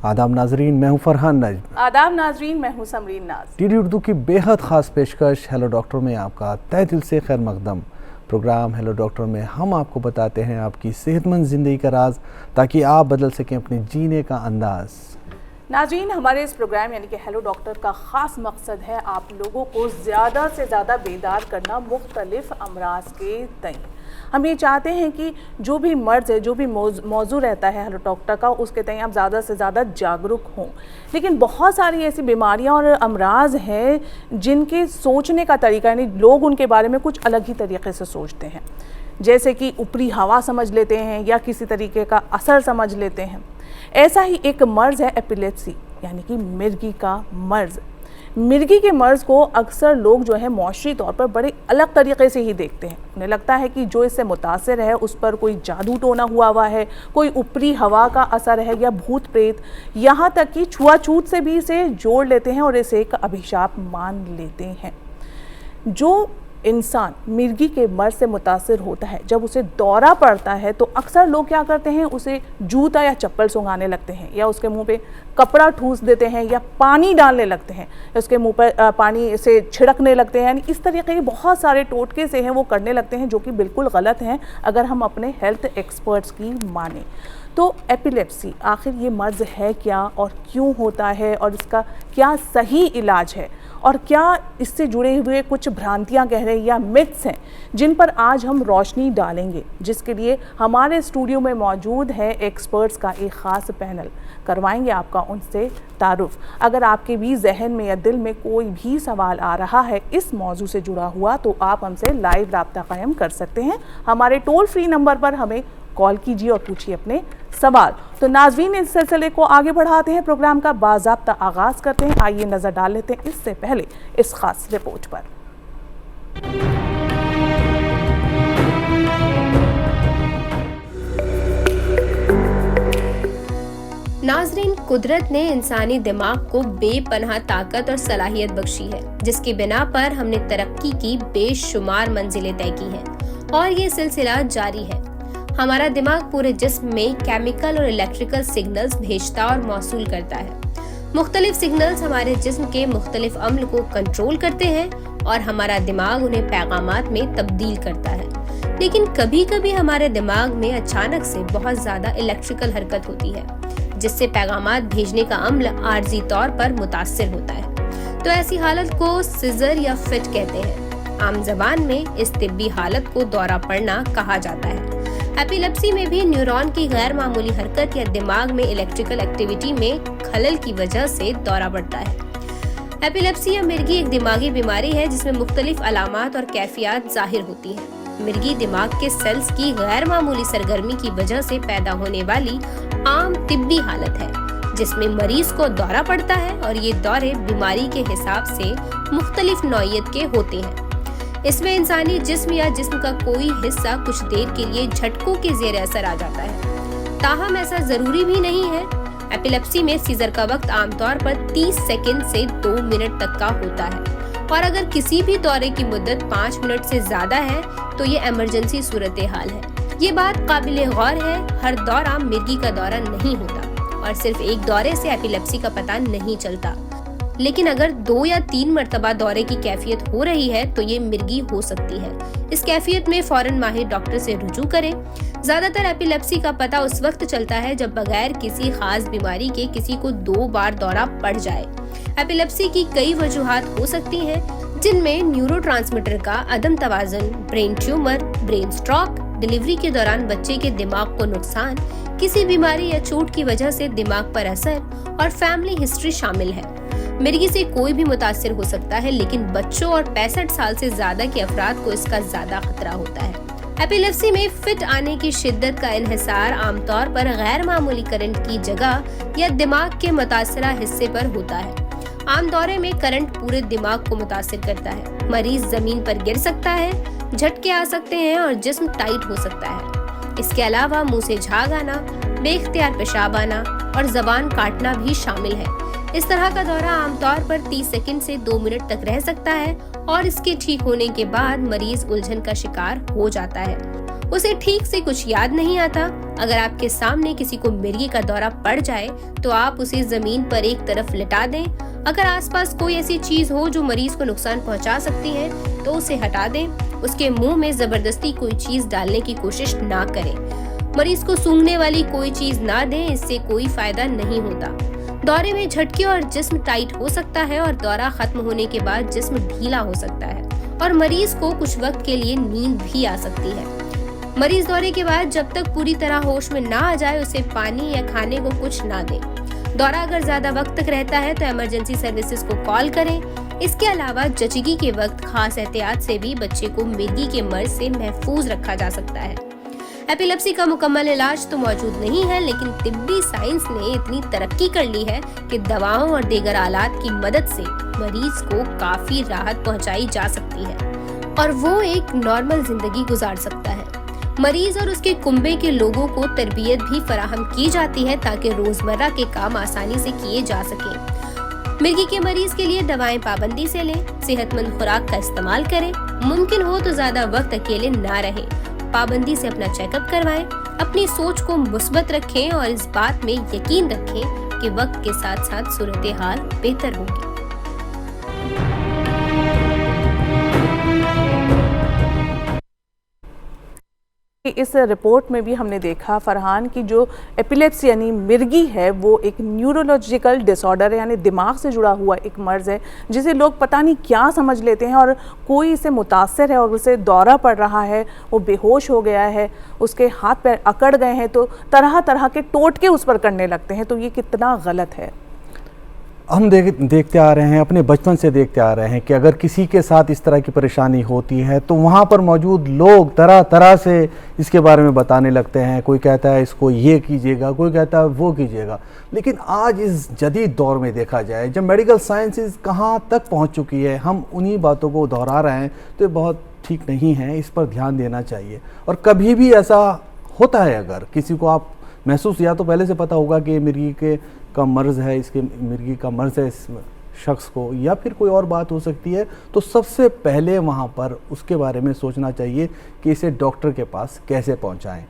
आदाब नाजरीन, मैं हूं फरहान नजम। आदाब नाजरीन, मैं हूं समरीन नाज। टीडी उर्दू की बेहद ख़ास पेशकश हेलो डॉक्टर में आपका तहे दिल से खैर मकदम। प्रोग्राम हेलो डॉक्टर में हम आपको बताते हैं आपकी सेहतमंद ज़िंदगी का राज, ताकि आप बदल सकें अपने जीने का अंदाज़। नाजरीन, हमारे इस प्रोग्राम यानी कि हेलो डॉक्टर का ख़ास मकसद है आप लोगों को ज़्यादा से ज़्यादा बेदार करना मुख्तलिफ अमराज के तय। हम ये चाहते हैं कि जो भी मर्ज़ है, जो भी मौजू रहता है हेलो डॉक्टर का, उसके तय आप ज़्यादा से ज़्यादा जागरूक हों। लेकिन बहुत सारी ऐसी बीमारियां और अमराज हैं जिनके सोचने का तरीका, यानी लोग उनके बारे में कुछ अलग ही तरीके से सोचते हैं। जैसे कि ऊपरी हवा समझ लेते हैं या किसी तरीके का असर समझ लेते हैं। ऐसा ही एक मर्ज़ है एपिलेप्सी, यानी कि मिर्गी का मर्ज़। मिर्गी के मर्ज़ को अक्सर लोग जो है मौशरी तौर पर बड़े अलग तरीके से ही देखते हैं। उन्हें लगता है कि जो इससे मुतासिर है उस पर कोई जादू टोना हुआ है, कोई ऊपरी हवा का असर है या भूत प्रेत, यहाँ तक कि छुआछूत से भी इसे जोड़ लेते हैं और इसे एक अभिशाप मान लेते हैं। जो इंसान मिर्गी के मर्ज़ से मुतासिर होता है, जब उसे दौरा पड़ता है तो अक्सर लोग क्या करते हैं, उसे जूता या चप्पल सुंघाने लगते हैं, या उसके मुंह पे कपड़ा ठूस देते हैं, या पानी डालने लगते हैं, उसके मुंह पर पानी से छिड़कने लगते हैं। यानी इस तरीके के बहुत सारे टोटके से हैं वो करने लगते हैं, जो कि बिल्कुल गलत हैं अगर हम अपने हेल्थ एक्सपर्ट्स की माने तो। एपिलेप्सी आखिर ये मर्ज़ है क्या और क्यों होता है, और इसका क्या सही इलाज है, और क्या इससे जुड़े हुए कुछ भ्रांतियां कह रहे हैं या मिथ्स हैं जिन पर आज हम रोशनी डालेंगे, जिसके लिए हमारे स्टूडियो में मौजूद है एक्सपर्ट्स का एक ख़ास पैनल। करवाएंगे आपका उनसे तारुफ। अगर आपके भी जहन में या दिल में कोई भी सवाल आ रहा है इस मौजू से जुड़ा हुआ, तो आप हमसे लाइव राब्ता कायम कर सकते हैं। हमारे टोल फ्री नंबर पर हमें कॉल कीजिए और पूछिए अपने सवाल। तो नाज़रीन, इस सिलसिले को आगे बढ़ाते हैं, प्रोग्राम का बाज़ाब्ता आगाज़ करते हैं। आइए नज़र डाल लेते हैं इससे पहले इस खास रिपोर्ट पर। नाज़रीन, कुदरत ने इंसानी दिमाग को बेपनाह ताकत और सलाहियत बख्शी है, जिसकी बिना पर हमने तरक्की की बेशुमार मंजिलें तय की हैं और ये सिलसिला जारी है। हमारा दिमाग पूरे जिस्म में केमिकल और इलेक्ट्रिकल सिग्नल्स भेजता और मौसूल करता है। मुख्तलिफ सिग्नल्स हमारे जिस्म के मुख्तलिफ अम्ल को कंट्रोल करते हैं और हमारा दिमाग उन्हें पैगामात में तब्दील करता है। लेकिन कभी कभी हमारे दिमाग में अचानक से बहुत ज़्यादा इलेक्ट्रिकल हरकत होती है, जिससे पैगामात भेजने का अम्ल आर्जी तौर पर मुतासिर होता है। तो ऐसी हालत को सिजर या फिट कहते हैं। आम जबान में इस तिब्बी हालत को दौरा पड़ना कहा जाता है। एपिलेप्सी में भी न्यूरॉन की गैर मामूली हरकत या दिमाग में इलेक्ट्रिकल एक्टिविटी में खलल की वजह से दौरा पड़ता है। एपिलेप्सी या मिर्गी एक दिमागी बीमारी है जिसमें मुख्तलिफ अलामात और कैफियत जाहिर होती है। मिर्गी दिमाग के सेल्स की गैर मामूली सरगर्मी की वजह से पैदा होने वाली आम तिब्बी हालत है, जिसमें मरीज को दौरा पड़ता है और ये दौरे बीमारी के हिसाब से मुख्तलिफ नौइयत के होते हैं। इसमें इंसानी जिस्म या जिस्म का कोई हिस्सा कुछ देर के लिए झटकों के ज़ेर असर आ जाता है, ताहम ऐसा ज़रूरी भी नहीं है। एपिलेप्सी में सीजर का वक्त आमतौर पर 30 सेकंड से 2 मिनट तक का होता है, और अगर किसी भी दौरे की मुद्दत 5 मिनट से ज़्यादा है तो ये इमरजेंसी सूरत हाल है। ये बात काबिल गौर है, हर दौरा मिर्गी का दौरा नहीं होता और सिर्फ एक दौरे से एपिलेप्सी का पता नहीं चलता। लेकिन अगर 2 या 3 मरतबा दौरे की कैफियत हो रही है तो ये मिर्गी हो सकती है। इस कैफियत में फौरन माहिर डॉक्टर से रुजू करें। ज्यादातर एपिलेप्सी का पता उस वक्त चलता है जब बगैर किसी खास बीमारी के किसी को 2 बार दौरा पड़ जाए। एपिलेप्सी की कई वजूहात हो सकती हैं, जिनमें न्यूरोट्रांसमीटर का अदम तवाज़ुन, brain tumour, brain stroke, delivery के दौरान बच्चे के दिमाग को नुकसान, किसी बीमारी या चोट की वजह से दिमाग पर असर और फैमिली हिस्ट्री शामिल है। मिर्गी से कोई भी मुतासिर हो सकता है, लेकिन बच्चों और 65 साल से ज्यादा के अफराद को इसका ज्यादा खतरा होता है। एपिलेप्सी में फिट आने की शिद्दत का इन्हिसार आमतौर पर गैर मामूली करंट की जगह या दिमाग के मुतासरा हिस्से पर होता है। आम दौरे में करंट पूरे दिमाग को मुतासिर करता है। मरीज जमीन पर गिर सकता है, झटके आ सकते हैं और जिस्म टाइट हो सकता है। इसके अलावा मुंह से झाग आना, बेख्तियार पेशाब आना और जबान काटना भी शामिल है। इस तरह का दौरा आमतौर पर 30 सेकंड से 2 मिनट तक रह सकता है और इसके ठीक होने के बाद मरीज उलझन का शिकार हो जाता है। उसे ठीक से कुछ याद नहीं आता। अगर आपके सामने किसी को मिर्गी का दौरा पड़ जाए तो आप उसे जमीन पर एक तरफ लिटा दें। अगर आसपास कोई ऐसी चीज हो जो मरीज को नुकसान पहुंचा सकती है तो उसे हटा दें। उसके मुंह में जबरदस्ती कोई चीज डालने की कोशिश ना करें। मरीज को सूंघने वाली कोई चीज ना दें, इससे कोई फायदा नहीं होता। दौरे में झटके और जिस्म टाइट हो सकता है और दौरा खत्म होने के बाद जिस्म ढीला हो सकता है और मरीज को कुछ वक्त के लिए नींद भी आ सकती है। मरीज दौरे के बाद जब तक पूरी तरह होश में ना आ जाए उसे पानी या खाने को कुछ ना दें। दौरा अगर ज्यादा वक्त तक रहता है तो इमरजेंसी सर्विसेज को कॉल करें। इसके अलावा जचगी के वक्त खास एहतियात से भी बच्चे को मिर्गी के मर्ज से महफूज रखा जा सकता है। एपिलेप्सी का मुकम्मल इलाज तो मौजूद नहीं है, लेकिन तिब्बी साइंस ने इतनी तरक्की कर ली है कि दवाओं और दीगर आलात की मदद से मरीज को काफी राहत पहुंचाई जा सकती है और वो एक नॉर्मल जिंदगी गुजार सकता है। मरीज और उसके कुंबे के लोगों को तरबियत भी फराहम की जाती है ताकि रोजमर्रा के काम आसानी से किए जा सकें। मिर्गी के मरीज के लिए दवाएं पाबंदी से लें, सेहतमंद खुराक का इस्तेमाल करें, मुमकिन हो तो ज्यादा वक्त अकेले ना रहें, पाबंदी से अपना चेकअप करवाएं, अपनी सोच को मुस्बत रखें और इस बात में यकीन रखें कि वक्त के साथ साथ सूरत हाल बेहतर होगी। इस रिपोर्ट में भी हमने देखा फरहान की जो एपिलेप्सी यानी मिर्गी है वो एक न्यूरोलॉजिकल डिसऑर्डर है, यानी दिमाग से जुड़ा हुआ एक मर्ज़ है जिसे लोग पता नहीं क्या समझ लेते हैं और कोई इसे मुतासर है और उसे दौरा पड़ रहा है, वो बेहोश हो गया है, उसके हाथ पैर अकड़ गए हैं तो तरह तरह के टोटके उस पर करने लगते हैं। तो ये कितना गलत है। हम देखते आ रहे हैं, अपने बचपन से देखते आ रहे हैं कि अगर किसी के साथ इस तरह की परेशानी होती है तो वहाँ पर मौजूद लोग तरह तरह से इसके बारे में बताने लगते हैं। कोई कहता है इसको ये कीजिएगा, कोई कहता है वो कीजिएगा। लेकिन आज इस जदीद दौर में देखा जाए जब मेडिकल साइंसेस कहाँ तक पहुँच चुकी है, हम उन्हीं बातों को दोहरा रहे हैं तो ये बहुत ठीक नहीं है। इस पर ध्यान देना चाहिए। और कभी भी ऐसा होता है अगर किसी को आप महसूस, या तो पहले से पता होगा कि मिर्गी का मर्ज़ है, इसके मिर्गी का मर्ज़ है इस शख्स को, या फिर कोई और बात हो सकती है, तो सबसे पहले वहाँ पर उसके बारे में सोचना चाहिए कि इसे डॉक्टर के पास कैसे पहुँचाएं।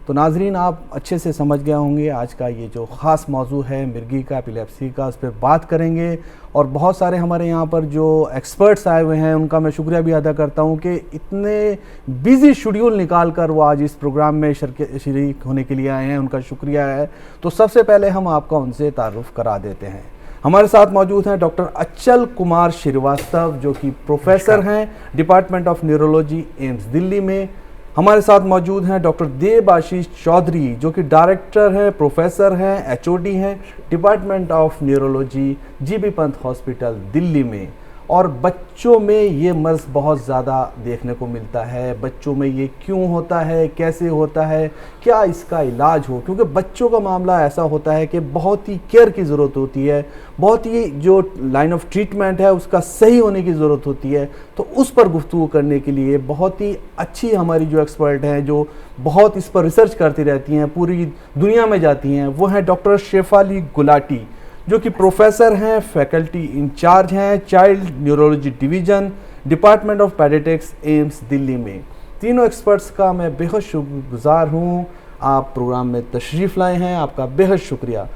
तो नाजरीन, आप अच्छे से समझ गए होंगे आज का ये जो ख़ास मौजू है मिर्गी का, एपिलेप्सी का, उस पर बात करेंगे। और बहुत सारे हमारे यहाँ पर जो एक्सपर्ट्स आए हुए हैं उनका मैं शुक्रिया भी अदा करता हूँ कि इतने बिज़ी शेड्यूल निकाल कर वो आज इस प्रोग्राम में शरीक होने के लिए आए हैं, उनका शुक्रिया है। तो सबसे पहले हम आपका उनसे तारुफ करा देते हैं। हमारे साथ मौजूद हैं डॉक्टर अचल कुमार श्रीवास्तव जो कि प्रोफेसर हैं department of neurology AIIMS Delhi में। हमारे साथ मौजूद हैं डॉक्टर देबाशीष चौधरी जो कि डायरेक्टर हैं, प्रोफेसर हैं, एचओडी हैं department of neurology GB Pant hospital Delhi में। और बच्चों में ये मर्ज़ बहुत ज़्यादा देखने को मिलता है। बच्चों में ये क्यों होता है, कैसे होता है, क्या इसका इलाज हो, क्योंकि बच्चों का मामला ऐसा होता है कि बहुत ही केयर की ज़रूरत होती है, बहुत ही जो लाइन ऑफ ट्रीटमेंट है उसका सही होने की ज़रूरत होती है। तो उस पर गुफ्तगू करने के लिए बहुत ही अच्छी हमारी जो एक्सपर्ट हैं, जो बहुत इस पर रिसर्च करती रहती हैं, पूरी दुनिया में जाती हैं, वो हैं डॉक्टर शेफाली गुलाटी जो कि प्रोफेसर हैं, फैकल्टी इंचार्ज हैं, child neurology division department of paediatrics AIIMS Delhi में। तीनों एक्सपर्ट्स का मैं बेहद शुक्रगुजार हूँ, आप प्रोग्राम में तशरीफ़ लाए हैं, आपका बेहद शुक्रिया।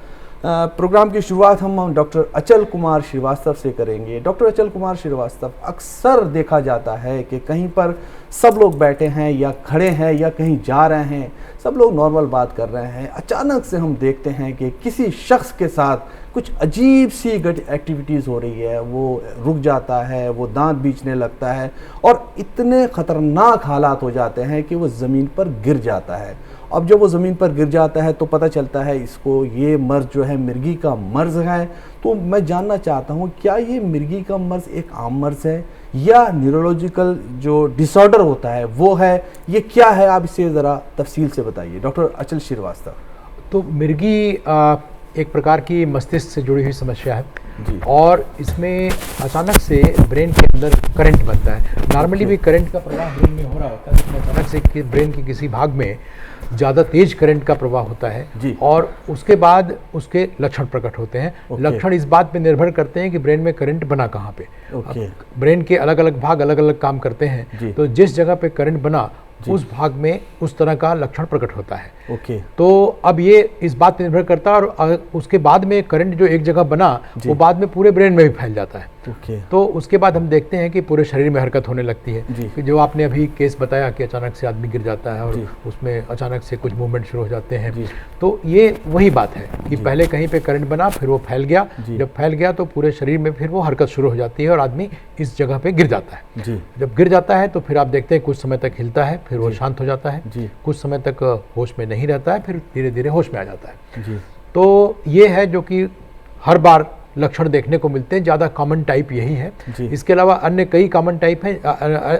प्रोग्राम की शुरुआत हम डॉक्टर अचल कुमार श्रीवास्तव से करेंगे। डॉक्टर अचल कुमार श्रीवास्तव, अक्सर देखा जाता है कि कहीं पर सब लोग बैठे हैं या खड़े हैं या कहीं जा रहे हैं, सब लोग नॉर्मल बात कर रहे हैं, अचानक से हम देखते हैं कि किसी शख्स के साथ कुछ अजीब सी एक्टिविटीज़ हो रही है, वो रुक जाता है, वो दांत बीचने लगता है और इतने ख़तरनाक हालात हो जाते हैं कि वो ज़मीन पर गिर जाता है। अब जब वो ज़मीन पर गिर जाता है तो पता चलता है इसको ये मर्ज़ जो है मिर्गी का मर्ज़ है। तो मैं जानना चाहता हूँ, क्या ये मिर्गी का मर्ज़ एक आम मर्ज़ है या न्यूरोलॉजिकल जो डिसऑर्डर होता है वो है, ये क्या है? आप इसे ज़रा तफसील से बताइए डॉक्टर अचल श्रीवास्तव। तो मिर्गी एक प्रकार की मस्तिष्क से जुड़ी हुई समस्या है जी। और इसमें अचानक से ब्रेन के अंदर करंट बनता है। नॉर्मली भी करंट का प्रवाह ब्रेन में हो रहा होता है, लेकिन अचानक से ब्रेन के किसी भाग में ज़्यादा तेज करंट का प्रवाह होता है जी। और उसके बाद उसके लक्षण प्रकट होते हैं। लक्षण इस बात पे निर्भर करते हैं कि ब्रेन में करंट बना कहाँ पे। ब्रेन के अलग अलग भाग अलग अलग काम करते हैं, तो जिस जगह पे करंट बना उस भाग में उस तरह का लक्षण प्रकट होता है। ओके। तो अब ये इस बात पर निर्भर करता है, और उसके बाद में करंट जो एक जगह बना वो बाद में पूरे ब्रेन में भी फैल जाता है। ओके। तो उसके बाद हम देखते हैं कि पूरे शरीर में हरकत होने लगती है। कि जो आपने अभी केस बताया कि अचानक से आदमी गिर जाता है और उसमें अचानक से कुछ मूवमेंट शुरू हो जाते हैं, तो ये वही बात है कि पहले कहीं पे करंट बना, फिर वो फैल गया, जब फैल गया तो पूरे शरीर में फिर वो हरकत शुरू हो जाती है और आदमी इस जगह पे गिर जाता है। जब गिर जाता है तो फिर आप देखते हैं कुछ समय तक हिलता है, फिर वो शांत हो जाता है, कुछ समय तक होश में नहीं रहता है, फिर धीरे धीरे होश में आ जाता है। तो ये है जो कि हर बार लक्षण देखने को मिलते हैं, ज़्यादा कॉमन टाइप यही है। इसके अलावा अन्य कई कॉमन टाइप हैं,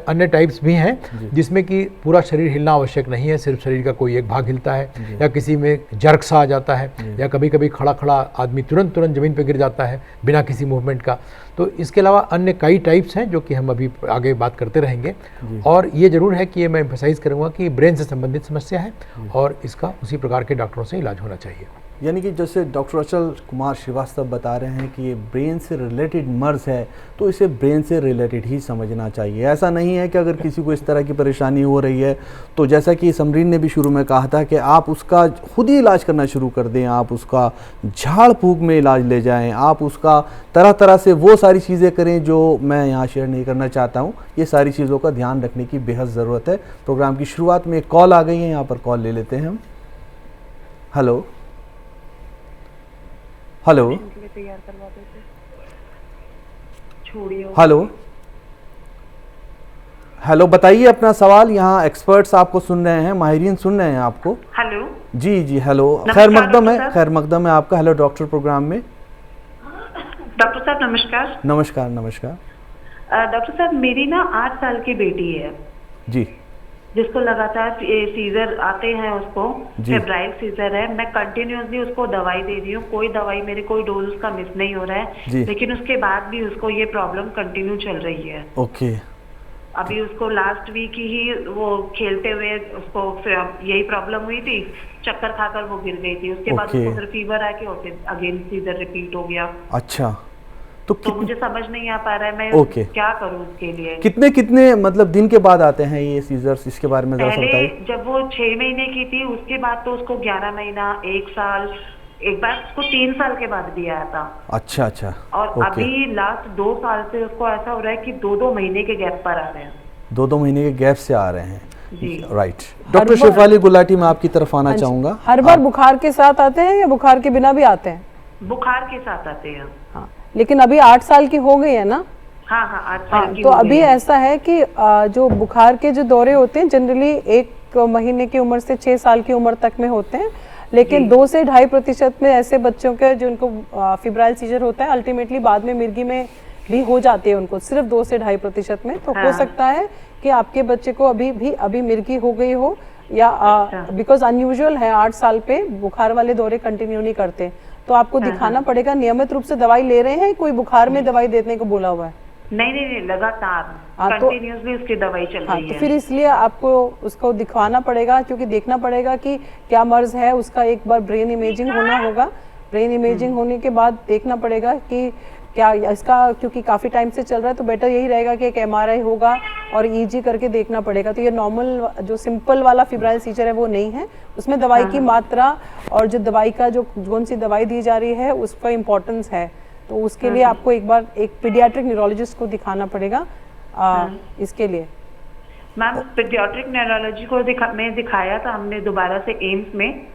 अन्य टाइप्स भी हैं जिसमें कि पूरा शरीर हिलना आवश्यक नहीं है, सिर्फ शरीर का कोई एक भाग हिलता है, या किसी में जर्क सा आ जाता है, या कभी कभी खड़ा खड़ा आदमी तुरंत ज़मीन पर गिर जाता है बिना किसी मूवमेंट का। तो इसके अलावा अन्य कई टाइप्स हैं जो कि हम अभी आगे बात करते रहेंगे। और ये ज़रूर है कि ये मैं एम्फसाइज़ करूँगा कि ब्रेन से संबंधित समस्या है और इसका उसी प्रकार के डॉक्टरों से इलाज होना चाहिए। यानी कि जैसे डॉक्टर अचल कुमार श्रीवास्तव बता रहे हैं कि ये ब्रेन से रिलेटेड मर्ज है, तो इसे ब्रेन से रिलेटेड ही समझना चाहिए। ऐसा नहीं है कि अगर किसी को इस तरह की परेशानी हो रही है तो जैसा कि समरीन ने भी शुरू में कहा था कि आप उसका खुद ही इलाज करना शुरू कर दें, आप उसका झाड़ फूक में इलाज ले जाएं, आप उसका तरह तरह से वो सारी चीज़ें करें जो मैं यहाँ शेयर नहीं करना चाहता हूँ। ये सारी चीज़ों का ध्यान रखने की बेहद ज़रूरत है। प्रोग्राम की शुरुआत में एक कॉल आ गई है, यहाँ पर कॉल ले लेते हैं हम। हेलो हेलो हेलो हेलो, बताइए अपना सवाल। यहाँ एक्सपर्ट्स आपको सुन रहे हैं, माहिरीन सुन रहे हैं आपको। हेलो जी जी हेलो, खैर मकदम है, खैर मकदम है आपका। हेलो डॉक्टर प्रोग्राम में। डॉक्टर साहब नमस्कार। नमस्कार नमस्कार। डॉक्टर साहब मेरी ना 8 साल की बेटी है जी, जिसको लगातार सीजर आते हैं, उसको फेब्राइल सीजर है। मैं कंटिन्यूसली उसको दवाई दे रही हूँ, कोई दवाई मेरे कोई डोज उसका मिस नहीं हो रहा है, लेकिन उसके बाद भी उसको ये प्रॉब्लम कंटिन्यू चल रही है। ओके। अभी उसको लास्ट वीक ही वो खेलते हुए उसको यही प्रॉब्लम हुई थी, चक्कर खाकर वो गिर गई थी। उसके बाद उसको फिर फीवर आके और अगेन सीजर रिपीट हो गया। अच्छा, तो मुझे समझ नहीं आ पा रहा है मैं क्या करूं उसके लिए। कितने कितने मतलब दिन के बाद आते हैं ये सीजर्स, इसके बारे में जरा बताइए। जब वो 6 महीने की थी उसके बाद तो उसको 11 महीना, 1 साल, एक बार उसको 3 साल के बाद भी आया था। अच्छा अच्छा। और अभी लास्ट 2 साल से उसको ऐसा हो रहा है कि 2-2 महीने के गैप पर आ रहे हैं। 2-2 महीने के गैप से आ रहे हैं। राइट। डॉक्टर शेफाली गुलाटी, मैं आपकी तरफ आना चाहूंगा। हर बार बुखार के साथ आते हैं या बुखार के बिना भी आते हैं? बुखार के साथ आते हैं। हाँ, लेकिन अभी 8 साल की हो गई है ना? हाँ हाँ 8 साल की तो अभी ऐसा है कि जो बुखार के जो दौरे होते हैं जनरली 1 महीने की उम्र से 6 साल की उम्र तक में होते हैं, लेकिन 2 से 2.5% में ऐसे बच्चों के जिनको फिब्राइल सीजर होता है अल्टीमेटली बाद में मिर्गी में भी हो जाती है उनको, सिर्फ 2 से 2.5% में। तो हो सकता है कि आपके बच्चे को अभी मिर्गी हो गई हो, या बिकॉज अनयूजुअल है 8 साल पे बुखार वाले दौरे कंटिन्यू नहीं करते, तो आपको दिखाना पड़ेगा। नियमित रूप से दवाई ले रहे हैं? कोई बुखार में दवाई देने को बोला हुआ है? नहीं लगातार कंटिन्यूअसली उसकी दवाई चल रही है। तो फिर इसलिए आपको उसको दिखवाना पड़ेगा, क्योंकि देखना पड़ेगा कि क्या मर्ज है उसका। एक बार ब्रेन इमेजिंग होना होगा, ब्रेन इमेजिंग होने के बाद देखना पड़ेगा कि क्या इसका, क्योंकि काफ़ी टाइम से चल रहा है तो बेटर यही रहेगा कि एक MRI होगा और EG करके देखना पड़ेगा। तो ये नॉर्मल जो सिंपल वाला फिब्राइल सीजर है वो नहीं है, उसमें दवाई की मात्रा और जो दवाई का जो कौन सी दवाई दी जा रही है उसका इम्पोर्टेंस है। तो उसके लिए आपको एक बार एक पीडियाट्रिक न्यूरोलॉजिस्ट को दिखाना पड़ेगा इसके लिए। मैम पीडियाट्रिक न्यूरोलॉजी को मैं दिखाया था हमने दोबारा से एम्स में,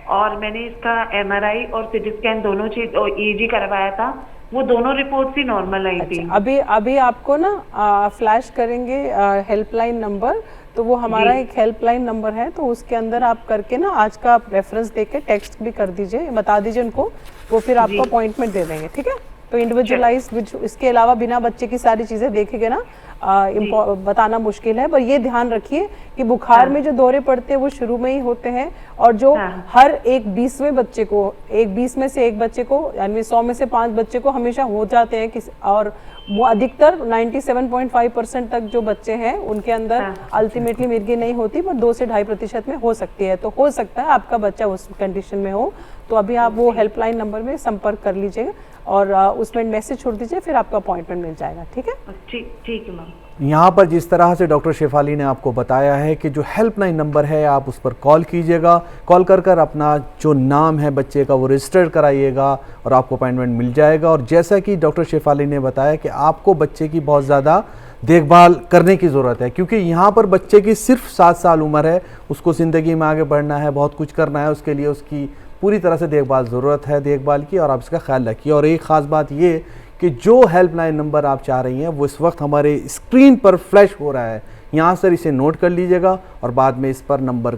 और मैंने इसका MRI और CT स्कैन दोनों चीज और EG करवाया था, वो दोनों रिपोर्ट्स ही नॉर्मल आई थी। अभी आपको ना फ्लैश करेंगे हेल्पलाइन नंबर, तो वो हमारा एक हेल्पलाइन नंबर है, तो उसके अंदर आप करके ना आज का रेफरेंस देके टेक्स्ट भी कर दीजिए, बता दीजिए उनको, वो फिर आपको अपॉइंटमेंट दे देंगे। ठीक है? तो इंडिविजुअलाइज, इसके अलावा बिना बच्चे की सारी चीज़ें देखेंगे ना बताना मुश्किल है। पर ये ध्यान रखिए कि बुखार में जो दौरे पड़ते हैं वो शुरू में ही होते हैं, और जो हर एक 20वें बच्चे को, 20 में से एक बच्चे को, यानी 100 में से 5 बच्चे को हमेशा हो जाते हैं। और वो अधिकतर 97.5% तक जो बच्चे हैं उनके अंदर अल्टीमेटली मिर्गी नहीं होती, पर 2 से 2.5% में हो सकती है। तो हो सकता है आपका बच्चा उस कंडीशन में हो, तो अभी आप वो हेल्पलाइन नंबर में संपर्क कर लीजिएगा और उसमें मैसेज छोड़ दीजिए, फिर आपका अपॉइंटमेंट मिल जाएगा। ठीक है? ठीक है मैम। यहाँ पर जिस तरह से डॉक्टर शेफाली ने आपको बताया है कि जो हेल्पलाइन नंबर है आप उस पर कॉल कीजिएगा, कॉल कर अपना जो नाम है बच्चे का वो रजिस्टर कराइएगा और आपको अपॉइंटमेंट मिल जाएगा। और जैसा कि डॉक्टर शेफाली ने बताया कि आपको बच्चे की बहुत ज़्यादा देखभाल करने की ज़रूरत है, क्योंकि यहाँ पर बच्चे की सिर्फ 7 साल उम्र है, उसको ज़िंदगी में आगे बढ़ना है, बहुत कुछ करना है, उसके लिए उसकी पूरी तरह से ज़रूरत है देखभाल की, और आप इसका ख्याल रखिए। और एक ख़ास बात ये कि जो हेल्पलाइन नंबर आप चाह रही हैं वो इस वक्त हमारे स्क्रीन पर फ्लैश हो रहा है, यहाँ से इसे नोट कर लीजिएगा और बाद में इस पर नंबर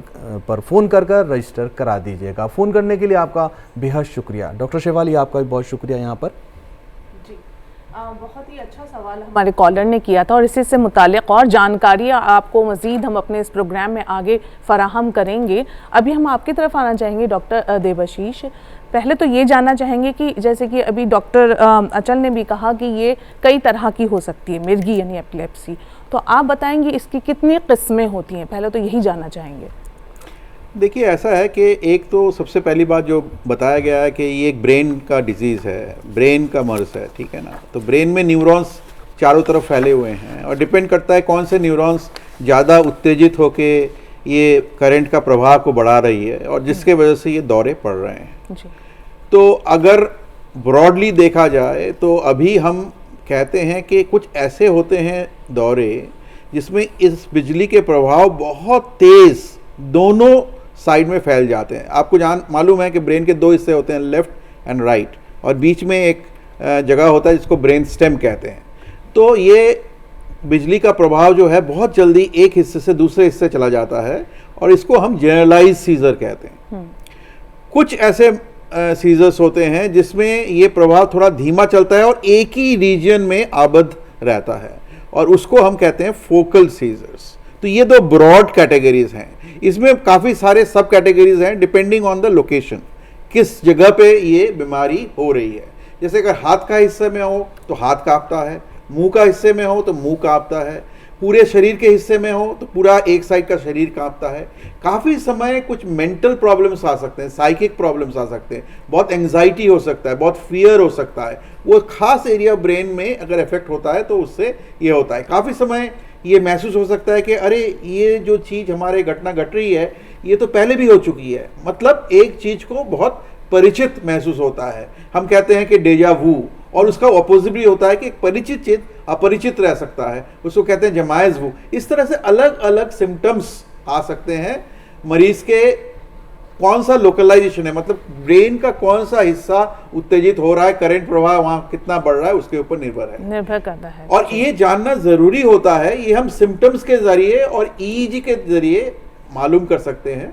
पर फ़ोन कर रजिस्टर करा दीजिएगा। फ़ोन करने के लिए आपका बेहद शुक्रिया। डॉक्टर शेफाली आपका भी बहुत शुक्रिया यहाँ पर। बहुत ही अच्छा सवाल हमारे कॉलर ने किया था और इसी से मुतालिक और जानकारी आपको मज़ीद हम अपने इस प्रोग्राम में आगे फराहम करेंगे। अभी हम आपकी तरफ आना चाहेंगे डॉक्टर देबाशीष। पहले तो ये जानना चाहेंगे कि जैसे कि अभी डॉक्टर अचल ने भी कहा कि ये कई तरह की हो सकती है, मिर्गी यानी एपिलेप्सी, तो आप बताएंगे इसकी कितनी किस्में होती हैं, पहले तो यही जानना चाहेंगे। देखिए, ऐसा है कि एक तो सबसे पहली बात जो बताया गया है कि ये एक ब्रेन का डिजीज़ है, ब्रेन का मर्ज है, ठीक है ना। तो ब्रेन में न्यूरॉन्स चारों तरफ फैले हुए हैं और डिपेंड करता है कौन से न्यूरॉन्स ज़्यादा उत्तेजित होके ये करंट का प्रवाह को बढ़ा रही है और जिसके वजह से ये दौरे पड़ रहे हैं। तो अगर ब्रॉडली देखा जाए तो अभी हम कहते हैं कि कुछ ऐसे होते हैं दौरे जिसमें इस बिजली के प्रभाव बहुत तेज़ दोनों साइड में फैल जाते हैं। आपको मालूम है कि ब्रेन के 2 हिस्से होते हैं, लेफ़्ट एंड राइट, और बीच में एक जगह होता है जिसको ब्रेन स्टेम कहते हैं। तो ये बिजली का प्रभाव जो है बहुत जल्दी एक हिस्से से दूसरे हिस्से चला जाता है और इसको हम जनरलाइज सीजर कहते हैं। कुछ ऐसे सीजर्स होते हैं जिसमें ये प्रभाव थोड़ा धीमा चलता है और एक ही रीजन में आबद्ध रहता है और उसको हम कहते हैं फोकल सीजर्स। तो ये 2 ब्रॉड कैटेगरीज हैं। इसमें काफ़ी सारे सब कैटेगरीज हैं डिपेंडिंग ऑन द लोकेशन, किस जगह पे ये बीमारी हो रही है। जैसे अगर हाथ का हिस्से में हो तो हाथ कांपता है, मुंह का हिस्से में हो तो मुंह कांपता है, पूरे शरीर के हिस्से में हो तो पूरा एक साइड का शरीर कांपता है। काफ़ी समय कुछ मेंटल प्रॉब्लम्स आ सकते हैं, साइकिक प्रॉब्लम्स आ सकते हैं, बहुत एंग्जाइटी हो सकता है, बहुत फियर हो सकता है। वो खास एरिया ब्रेन में अगर इफेक्ट होता है तो उससे ये होता है। काफ़ी समय ये महसूस हो सकता है कि अरे ये जो चीज़ हमारे घटना घट रही है ये तो पहले भी हो चुकी है, मतलब एक चीज़ को बहुत परिचित महसूस होता है। हम कहते हैं कि डेजा वू, और उसका ऑपोजिट भी होता है कि एक परिचित चीज अपरिचित रह सकता है, उसको कहते हैं जमाइज वू। इस तरह से अलग अलग सिम्टम्स आ सकते हैं। मरीज के कौन सा लोकलाइजेशन है, मतलब ब्रेन का कौन सा हिस्सा उत्तेजित हो रहा है, करंट प्रवाह वहाँ कितना बढ़ रहा है, उसके ऊपर निर्भर करता है। और ये जानना ज़रूरी होता है, ये हम सिम्टम्स के ज़रिए और ईईजी के ज़रिए मालूम कर सकते हैं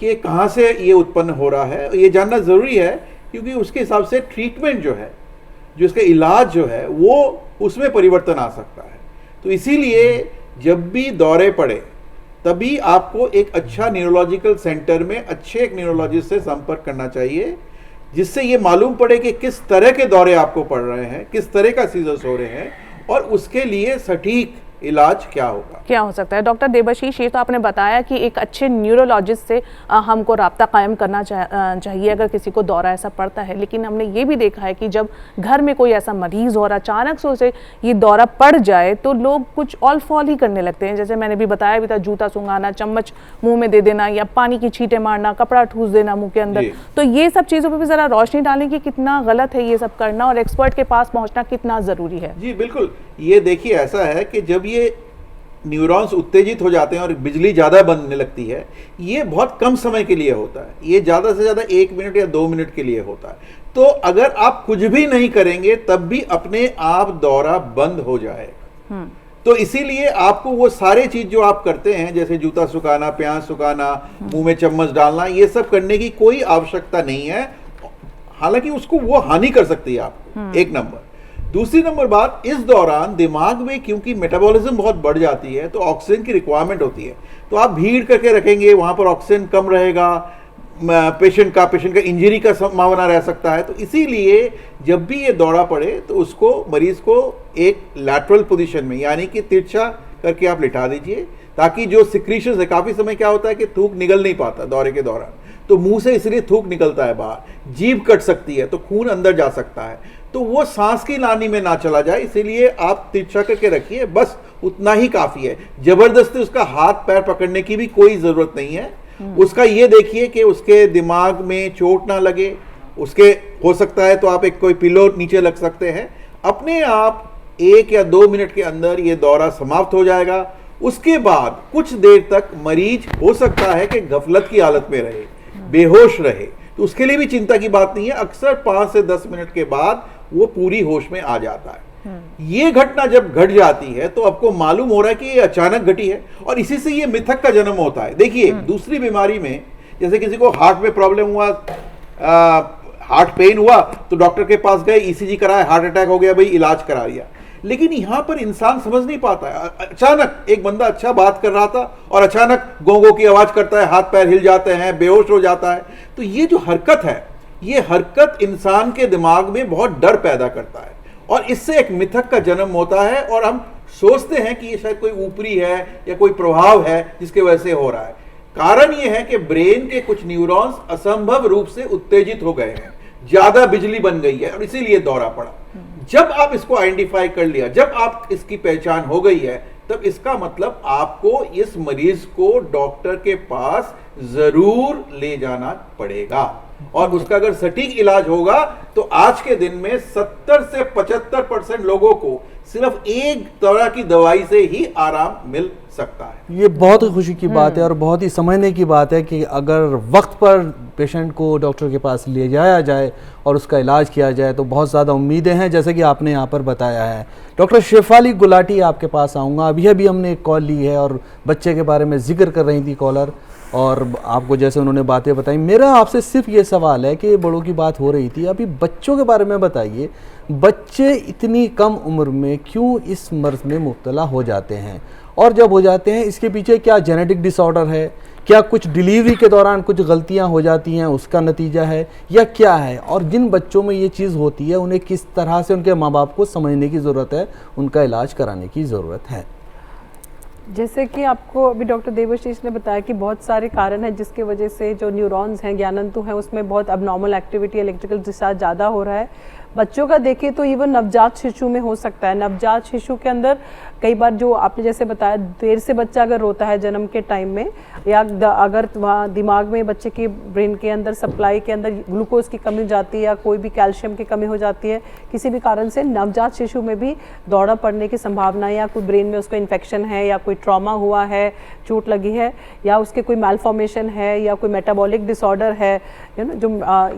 कि कहाँ से ये उत्पन्न हो रहा है। ये जानना ज़रूरी है क्योंकि उसके हिसाब से ट्रीटमेंट जो है, जो इसका इलाज जो है, वो उसमें परिवर्तन आ सकता है। तो इसीलिए जब भी दौरे पड़े तभी आपको एक अच्छा न्यूरोलॉजिकल सेंटर में अच्छे एक न्यूरोलॉजिस्ट से संपर्क करना चाहिए, जिससे ये मालूम पड़े कि किस तरह के दौरे आपको पड़ रहे हैं, किस तरह का सीजर्स हो रहे हैं और उसके लिए सटीक इलाज क्या होगा, क्या हो सकता है। डॉक्टर देबाशीष, ये तो आपने बताया कि एक अच्छे न्यूरोलॉजिस्ट से हमको राब्ता कायम करना चाहिए अगर किसी को दौरा ऐसा पड़ता है, लेकिन हमने ये भी देखा है कि जब घर में कोई ऐसा मरीज़ हो और अचानक से उसे ये दौरा पड़ जाए तो लोग कुछ ऑल फॉल ही करने लगते हैं। जैसे मैंने भी बताया भी था, जूता सूंघाना, चम्मच मुँह में दे देना या पानी की छींटे मारना, कपड़ा ठूस देना मुँह के अंदर। तो ये सब चीज़ों पर भी ज़रा रोशनी डालें कि कितना गलत है ये सब करना और एक्सपर्ट के पास पहुँचना कितना ज़रूरी है। जी बिल्कुल, ये देखिए ऐसा है कि जब ये न्यूरॉन्स उत्तेजित हो जाते हैं और बिजली ज़्यादा बनने लगती है, ये बहुत कम समय के लिए होता है, ये ज़्यादा से ज़्यादा 1 मिनट या 2 मिनट के लिए होता है। तो अगर आप कुछ भी नहीं करेंगे तब भी अपने आप दौरा बंद हो जाएगा। तो इसीलिए आपको वो सारे चीज़ जो आप करते हैं, जैसे जूता सुखाना, प्याज सुखाना, मुंह में चम्मच डालना, ये सब करने की कोई आवश्यकता नहीं है। हालांकि उसको वो हानि कर सकती है आपको, एक नंबर। दूसरी नंबर बात, इस दौरान दिमाग में क्योंकि मेटाबॉलिज्म बहुत बढ़ जाती है तो ऑक्सीजन की रिक्वायरमेंट होती है। तो आप भीड़ करके रखेंगे, वहाँ पर ऑक्सीजन कम रहेगा, पेशेंट का इंजरी का संभावना रह सकता है। तो इसीलिए जब भी ये दौरा पड़े तो उसको, मरीज को एक लैटरल पोजीशन में यानी कि तिरछा करके आप लिटा दीजिए, ताकि जो सिक्रीशंस है, काफ़ी समय क्या होता है कि थूक निकल नहीं पाता दौरे के दौरान, तो मुंह से इसलिए थूक निकलता है बाहर, जीभ कट सकती है तो खून अंदर जा सकता है, तो वो सांस की नाली में ना चला जाए, इसीलिए आप तिरछा करके रखिए बस। उतना ही काफी है। जबरदस्ती उसका हाथ पैर पकड़ने की भी कोई जरूरत नहीं है। उसका ये देखिए कि उसके दिमाग में चोट ना लगे, उसके हो सकता है तो आप एक कोई पिलो नीचे लग सकते हैं, अपने आप 1 या 2 मिनट के अंदर ये दौरा समाप्त हो जाएगा। उसके बाद कुछ देर तक मरीज हो सकता है कि गफलत की हालत में रहे, बेहोश रहे, तो उसके लिए भी चिंता की बात नहीं है। अक्सर 5 से 10 मिनट के बाद वो पूरी होश में आ जाता है। ये घटना जब घट जाती है तो आपको मालूम हो रहा है कि ये अचानक घटी है और इसी से ये मिथक का जन्म होता है। देखिए दूसरी बीमारी में जैसे किसी को हार्ट में प्रॉब्लम हुआ, हार्ट पेन हुआ तो डॉक्टर के पास गए, ईसीजी कराया, हार्ट अटैक हो गया, भाई इलाज करा लिया। लेकिन यहां पर इंसान समझ नहीं पाता है, अचानक एक बंदा अच्छा बात कर रहा था और अचानक गोंगो की आवाज करता है, हाथ पैर हिल जाते हैं, बेहोश हो जाता है। तो ये जो हरकत है, ये हरकत इंसान के दिमाग में बहुत डर पैदा करता है और इससे एक मिथक का जन्म होता है और हम सोचते हैं कि ये शायद कोई ऊपरी है या कोई प्रभाव है जिसके वजह से हो रहा है। कारण ये है कि ब्रेन के कुछ न्यूरॉन्स असंभव रूप से उत्तेजित हो गए हैं, ज्यादा बिजली बन गई है और इसीलिए दौरा पड़ा। जब आप इसको आइडेंटिफाई कर लिया, जब आप इसकी पहचान हो गई है, तब इसका मतलब आपको इस मरीज को डॉक्टर के पास जरूर ले जाना पड़ेगा और उसका अगर सटीक इलाज होगा तो आज के दिन में 70 से 75% लोगों को सिर्फ एक तरह की दवाई से ही आराम मिल सकता है। ये बहुत ही खुशी की बात है और बहुत ही समझने की बात है कि अगर वक्त पर पेशेंट को डॉक्टर के पास ले जाया जाए और उसका इलाज किया जाए तो बहुत ज़्यादा उम्मीदें हैं, जैसे कि आपने यहाँ पर बताया है। डॉक्टर शेफाली गुलाटी, आपके पास आऊँगा। अभी हमने एक कॉल ली है और बच्चे के बारे में जिक्र कर रही थी कॉलर, और आपको जैसे उन्होंने बातें बताई। मेरा आपसे सिर्फ ये सवाल है कि बड़ों की बात हो रही थी, अभी बच्चों के बारे में बताइए, बच्चे इतनी कम उम्र में क्यों इस मर्ज में मुब्तला हो जाते हैं, और जब हो जाते हैं इसके पीछे क्या जेनेटिक डिसऑर्डर है, क्या कुछ डिलीवरी के दौरान कुछ गलतियां हो जाती हैं उसका नतीजा है, या क्या है, और जिन बच्चों में ये चीज़ होती है उन्हें किस तरह से उनके माँ बाप को समझने की ज़रूरत है, उनका इलाज कराने की ज़रूरत है। जैसे कि आपको अभी डॉक्टर देवाशीष ने बताया कि बहुत सारे कारण हैं जिसकी वजह से जो न्यूरॉन्स हैं, ज्ञानतंतु हैं, उसमें बहुत अबनॉर्मल एक्टिविटी, इलेक्ट्रिकल डिस्चार्ज ज़्यादा हो रहा है। बच्चों का देखिए तो इवन नवजात शिशु में हो सकता है। नवजात शिशु के अंदर कई बार जो आपने जैसे बताया, देर से बच्चा अगर रोता है जन्म के टाइम में, या अगर दिमाग में बच्चे के ब्रेन के अंदर सप्लाई के अंदर ग्लूकोज की कमी हो जाती है या कोई भी कैल्शियम की कमी हो जाती है, किसी भी कारण से नवजात शिशु में भी दौरा पड़ने की संभावना, या कोई ब्रेन में उसको इन्फेक्शन है, या कोई ट्रॉमा हुआ है, चोट लगी है, या उसके कोई मैलफॉर्मेशन है, या कोई मेटाबॉलिक डिसऑर्डर है, जो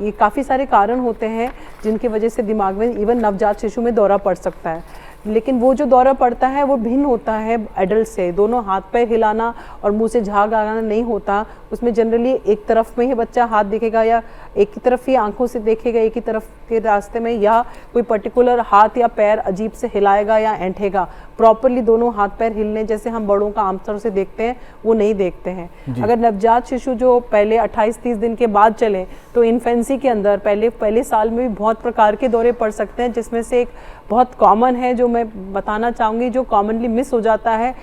ये काफ़ी सारे कारण होते हैं जिनकी वजह से दिमाग में इवन नवजात शिशु में दौरा पड़ सकता है। लेकिन वो जो दौरा पड़ता है वो भिन्न होता है एडल्ट से। दोनों हाथ पैर हिलाना और मुंह से झाग आना नहीं होता, उसमें जनरली एक तरफ में ही बच्चा हाथ दिखेगा, या एक ही तरफ ही आंखों से देखेगा एक ही तरफ के रास्ते में, या कोई पर्टिकुलर हाथ या पैर अजीब से हिलाएगा या ऐंठेगा। प्रॉपरली दोनों हाथ पैर हिलने जैसे हम बड़ों का आमतौर से देखते हैं वो नहीं देखते हैं। अगर नवजात शिशु जो पहले 28-30 दिन के बाद चले तो इन्फेंसी के अंदर पहले साल में भी बहुत प्रकार के दौरे पड़ सकते हैं, जिसमें से एक बहुत कॉमन है जो मैं बताना चाहूँगी, जो कॉमनली मिस हो जाता है,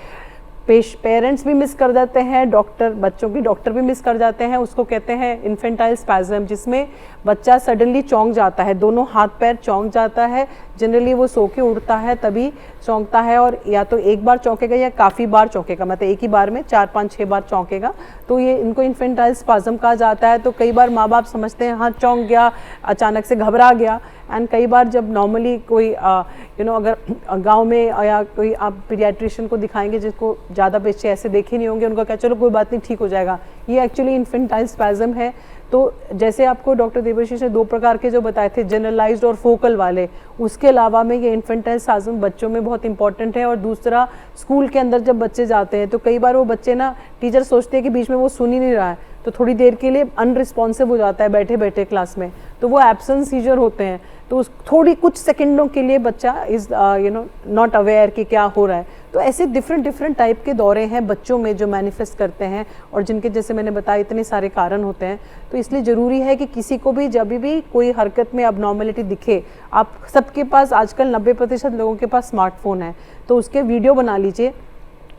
पेरेंट्स भी मिस कर जाते हैं, बच्चों की डॉक्टर भी मिस कर जाते हैं, उसको कहते हैं इन्फेंटाइल स्पैज़म, जिसमें बच्चा सडनली चौंक जाता है, दोनों हाथ पैर चौंक जाता है। जनरली वो सो के उठता है तभी चौंकता है, और या तो एक बार चौंकेगा या काफ़ी बार चौंकेगा, मतलब एक ही बार में 4-5-6 बार चौंकेगा, तो ये इनको इन्फेंटाइल स्पैज़म कहा जाता है। तो कई बार माँ बाप समझते हैं हाँ चौंक गया, अचानक से घबरा गया, एंड कई बार जब नॉर्मली कोई अगर गांव में या कोई आप पीडियाट्रिशियन को दिखाएंगे जिसको ज़्यादा बच्चे ऐसे देखे नहीं होंगे, उनका क्या चलो कोई बात नहीं ठीक हो जाएगा, ये एक्चुअली इन्फेंटाइल स्पैज़म है। तो जैसे आपको डॉक्टर देवाशीष ने 2 प्रकार के जो बताए थे, जनरलाइज्ड और फोकल वाले, उसके अलावा में ये इन्फेंटाइल स्पैज़म बच्चों में बहुत इंपॉर्टेंट है। और दूसरा, स्कूल के अंदर जब बच्चे जाते हैं तो कई बार वो बच्चे ना, टीचर सोचते हैं कि बीच में वो सुन ही नहीं रहा है तो थोड़ी देर के लिए अनरिस्पॉन्सिव हो जाता है बैठे बैठे क्लास में, तो वो एब्सेंस सीजर होते हैं, तो उस थोड़ी कुछ सेकंडों के लिए बच्चा इज नॉट अवेयर कि क्या हो रहा है। तो ऐसे डिफरेंट टाइप के दौरे हैं बच्चों में जो मैनिफेस्ट करते हैं, और जिनके जैसे मैंने बताया इतने सारे कारण होते हैं। तो इसलिए ज़रूरी है कि किसी को भी जब भी कोई हरकत में अबनॉर्मलिटी दिखे, आप सबके पास आजकल 90% लोगों के पास स्मार्टफोन है, तो उसके वीडियो बना लीजिए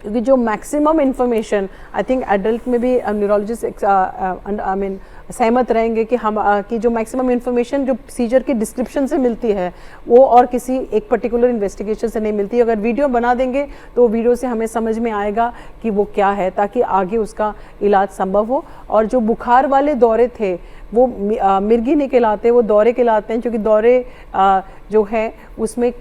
क्योंकि जो maximum information I think adult में भी न्यूरोलॉजिस्ट आई मीन सहमत रहेंगे कि हम कि जो मैक्सिमम इन्फॉर्मेशन जो सीजर की डिस्क्रिप्शन से मिलती है वो और किसी एक पर्टिकुलर इन्वेस्टिगेशन से नहीं मिलती। अगर वीडियो बना देंगे तो वीडियो से हमें समझ में आएगा कि वो क्या है, ताकि आगे उसका इलाज संभव हो। और जो बुखार वाले दौरे थे वो मिर्गी नहीं कहलाते, वो दौरे कहलाते हैं, क्योंकि दौरे जो है उसमें